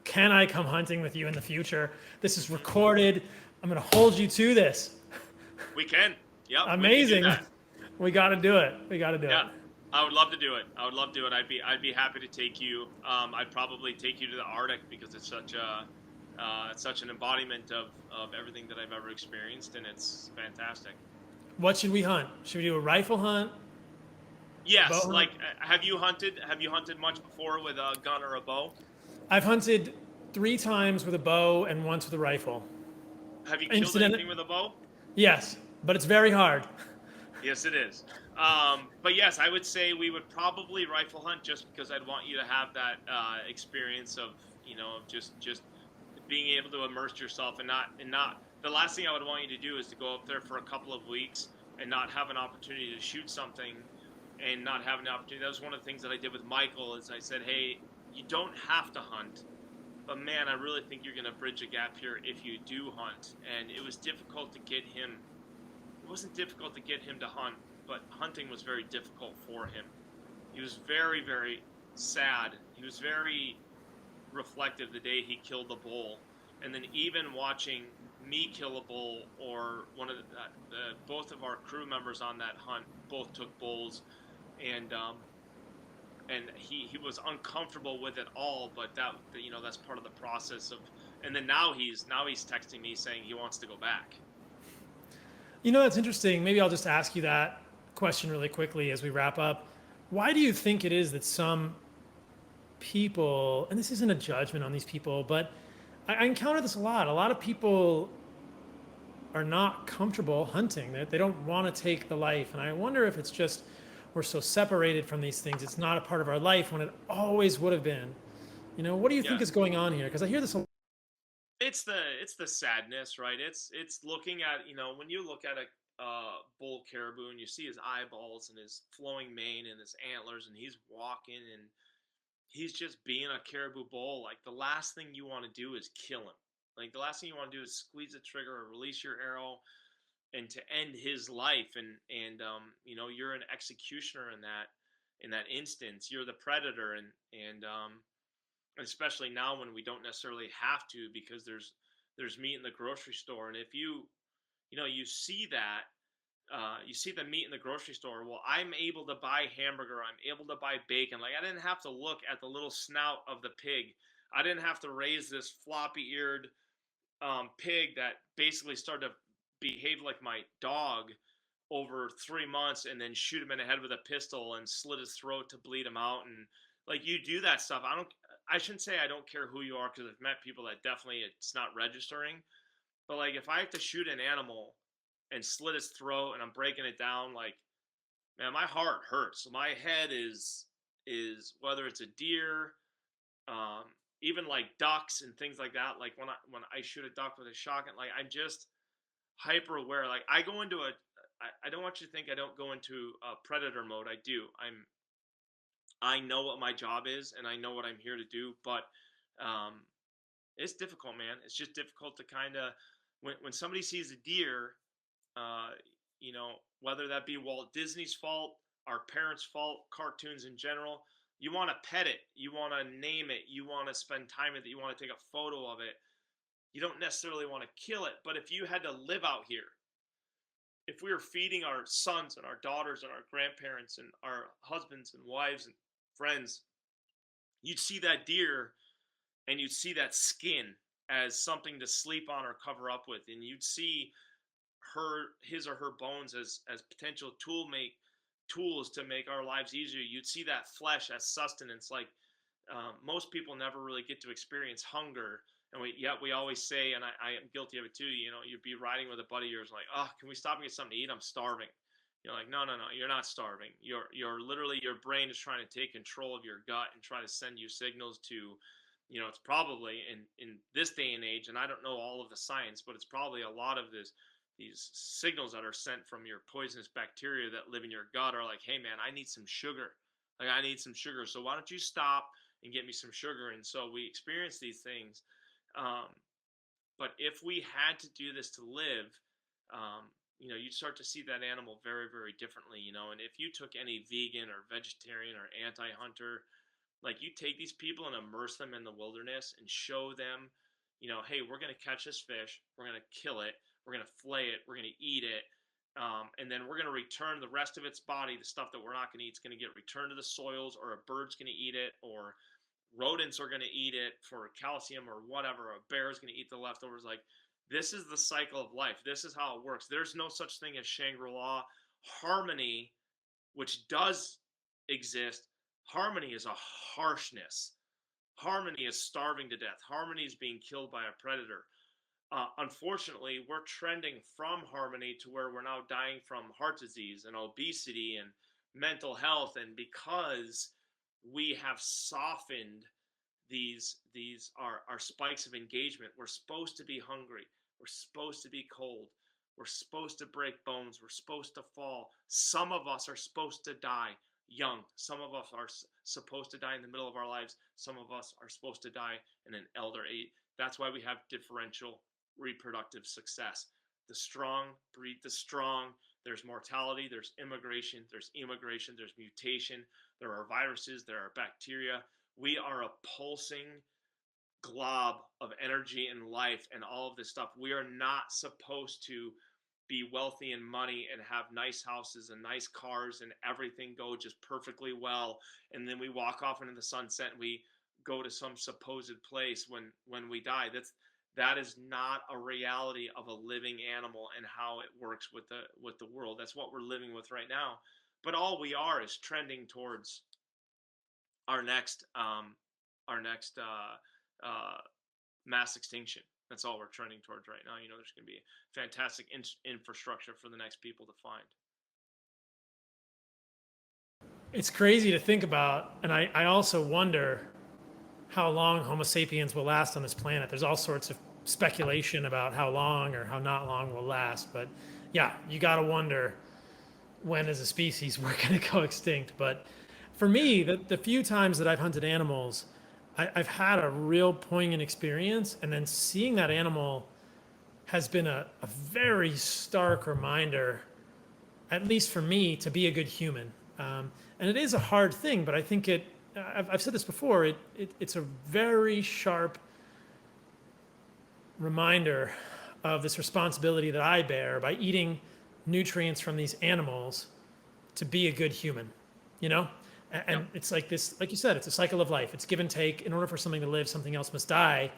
[SPEAKER 1] can I come hunting with you in the future? This is recorded. I'm going to hold you to this.
[SPEAKER 2] We can. Yep.
[SPEAKER 1] Amazing. We got to do it. Yeah.
[SPEAKER 2] I would love to do it. I'd be happy to take you. I'd probably take you to the Arctic because it's such an embodiment of everything that I've ever experienced, and it's fantastic.
[SPEAKER 1] What should we hunt? Should we do a rifle hunt?
[SPEAKER 2] Yes. Like, have you hunted much before with a gun or a bow?
[SPEAKER 1] I've hunted 3 times with a bow and once with a rifle.
[SPEAKER 2] Have you killed anything with a bow?
[SPEAKER 1] Yes, but it's very hard.
[SPEAKER 2] Yes, it is. But yes, I would say we would probably rifle hunt, just because I'd want you to have that experience of just being able to immerse yourself and not. The last thing I would want you to do is to go up there for a couple of weeks and not have an opportunity to shoot something and not have an opportunity. That was one of the things that I did with Michael is I said, hey, you don't have to hunt, but man, I really think you're going to bridge a gap here if you do hunt. And it was difficult to get him. It wasn't difficult to get him to hunt, but hunting was very difficult for him. He was very, very sad. He was very reflective the day he killed the bull. And then even watching me kill a bull, or one of both of our crew members on that hunt both took bulls, and he was uncomfortable with it all, but that that's part of the process of. And then now he's texting me saying he wants to go back.
[SPEAKER 1] That's interesting. Maybe I'll just ask you that question really quickly as we wrap up. Why do you think it is that some people, and this isn't a judgment on these people, but I encounter this a lot. A lot of people are not comfortable hunting. They don't want to take the life. And I wonder if it's just we're so separated from these things. It's not a part of our life when it always would have been. What do you think is going on here? Because I hear this a lot.
[SPEAKER 2] It's the sadness, right? It's looking at, when you look at a bull caribou and you see his eyeballs and his flowing mane and his antlers, and he's walking and he's just being a caribou bull. Like, the last thing you want to do is kill him. Like, the last thing you want to do is squeeze the trigger or release your arrow and to end his life. And you're an executioner in that instance. You're the predator, and especially now when we don't necessarily have to, because there's meat in the grocery store. And if you see that, you see the meat in the grocery store. Well, I'm able to buy hamburger. I'm able to buy bacon. Like, I didn't have to look at the little snout of the pig. I didn't have to raise this floppy-eared pig that basically started to behave like my dog over 3 months, and then shoot him in the head with a pistol and slit his throat to bleed him out. And like, you do that stuff. I shouldn't say I don't care who you are, because I've met people that definitely it's not registering. But like, if I have to shoot an animal and slit his throat and I'm breaking it down, like, man, my heart hurts. My head is whether it's a deer, even like ducks and things like that. Like, when I shoot a duck with a shotgun, like, I'm just hyper aware. Like, I go into I don't want you to think I don't go into a predator mode. I do. I know what my job is and I know what I'm here to do, but it's difficult, man. It's just difficult to kind of, when somebody sees a deer, whether that be Walt Disney's fault, our parents' fault, cartoons in general, you want to pet it, you want to name it, you want to spend time with it, you want to take a photo of it. You don't necessarily want to kill it, but if you had to live out here, if we were feeding our sons and our daughters and our grandparents and our husbands and wives and friends, you'd see that deer and you'd see that skin as something to sleep on or cover up with, and you'd see his or her bones as potential tools to make our lives easier. You'd see that flesh as sustenance. Like, most people never really get to experience hunger, and we always say, and I am guilty of it too, you'd be riding with a buddy of yours, like, oh, can we stop and get something to eat? I'm starving. You're like, no, you're not starving. You're literally, your brain is trying to take control of your gut and try to send you signals to, it's probably in this day and age, and I don't know all of the science, but it's probably a lot of these signals that are sent from your poisonous bacteria that live in your gut are like, hey man, I need some sugar. Like, I need some sugar. So why don't you stop and get me some sugar? And so we experience these things. But if we had to do this to live, you'd start to see that animal very, very differently, and if you took any vegan or vegetarian or anti-hunter, like, you take these people and immerse them in the wilderness and show them, hey, we're going to catch this fish, we're going to kill it, we're going to flay it, we're going to eat it, and then we're going to return the rest of its body, the stuff that we're not going to eat, is going to get returned to the soils, or a bird's going to eat it, or rodents are going to eat it for calcium or whatever, a bear is going to eat the leftovers. Like, this is the cycle of life. This is how it works. There's no such thing as Shangri-La. Harmony, which does exist, harmony is a harshness. Harmony is starving to death. Harmony is being killed by a predator. Unfortunately, we're trending from harmony to where we're now dying from heart disease and obesity and mental health. And because we have softened these our spikes of engagement, we're supposed to be hungry, we're supposed to be cold, We're supposed to break bones. We're supposed to fall. Some of us are supposed to die young. Some of us are supposed to die in the middle of our lives. Some of us are supposed to die in an elder age. That's why we have differential reproductive success. The strong breed the strong. There's mortality, there's immigration, there's immigration, there's mutation. There are viruses, there are bacteria. We are a pulsing glob of energy and life and all of this stuff. We are not supposed to be wealthy in money and have nice houses and nice cars and everything go just perfectly well, and then we walk off into the sunset and we go to some supposed place when we die. That is not a reality of a living animal and how it works with the world. That's what we're living with right now. But all we are is trending towards our next mass extinction. That's all we're trending towards right now. There's going to be fantastic infrastructure for the next people to find.
[SPEAKER 1] It's crazy to think about, and I also wonder how long Homo sapiens will last on this planet. There's all sorts of speculation about how long or how not long we'll last, but yeah, you got to wonder when as a species we're going to go extinct. But for me, the few times that I've hunted animals, I've had a real poignant experience, and then seeing that animal has been a very stark reminder, at least for me, to be a good human. And it is a hard thing, but I think I've said this before, it's a very sharp reminder of this responsibility that I bear by eating nutrients from these animals to be a good human, And
[SPEAKER 2] Yep.
[SPEAKER 1] it's like this, like you said, it's a cycle of life. It's give and take. In order for something to live, something else must die.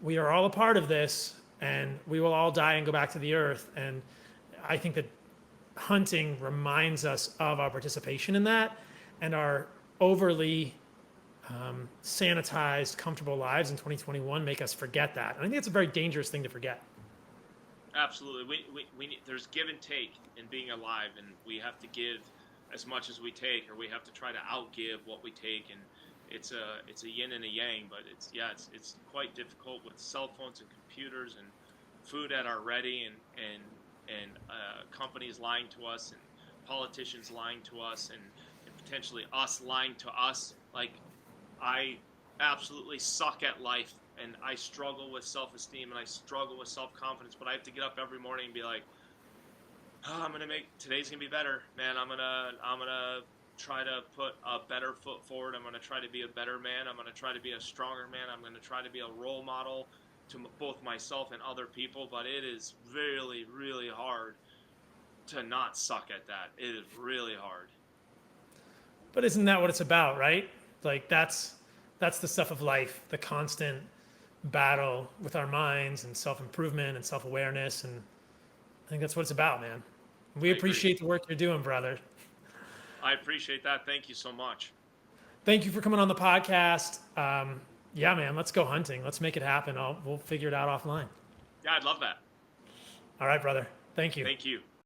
[SPEAKER 1] We are all a part of this, and we will all die and go back to the earth. And I think that hunting reminds us of our participation in that, and our overly sanitized, comfortable lives in 2021 make us forget that. And I think it's a very dangerous thing to forget.
[SPEAKER 2] Absolutely. We need, there's give and take in being alive, and we have to give as much as we take, or we have to try to outgive what we take. And it's a yin and a yang, but it's quite difficult with cell phones and computers and food at our ready, and companies lying to us, and politicians lying to us, and potentially us lying to us. Like, I absolutely suck at life, and I struggle with self-esteem, and I struggle with self-confidence, but I have to get up every morning and be like, oh, today's gonna be better, man. I'm gonna try to put a better foot forward. I'm gonna try to be a better man. I'm gonna try to be a stronger man. I'm gonna try to be a role model to both myself and other people. But it is really, really hard to not suck at that. It is really hard.
[SPEAKER 1] But isn't that what it's about, right? Like that's the stuff of life, the constant battle with our minds and self-improvement and self-awareness. And I think that's what it's about, man. We appreciate the work you're doing, brother.
[SPEAKER 2] I appreciate that. Thank you so much.
[SPEAKER 1] Thank you for coming on the podcast. Yeah, man, let's go hunting. Let's make it happen. We'll figure it out offline.
[SPEAKER 2] Yeah, I'd love that.
[SPEAKER 1] All right, brother. Thank you.
[SPEAKER 2] Thank you.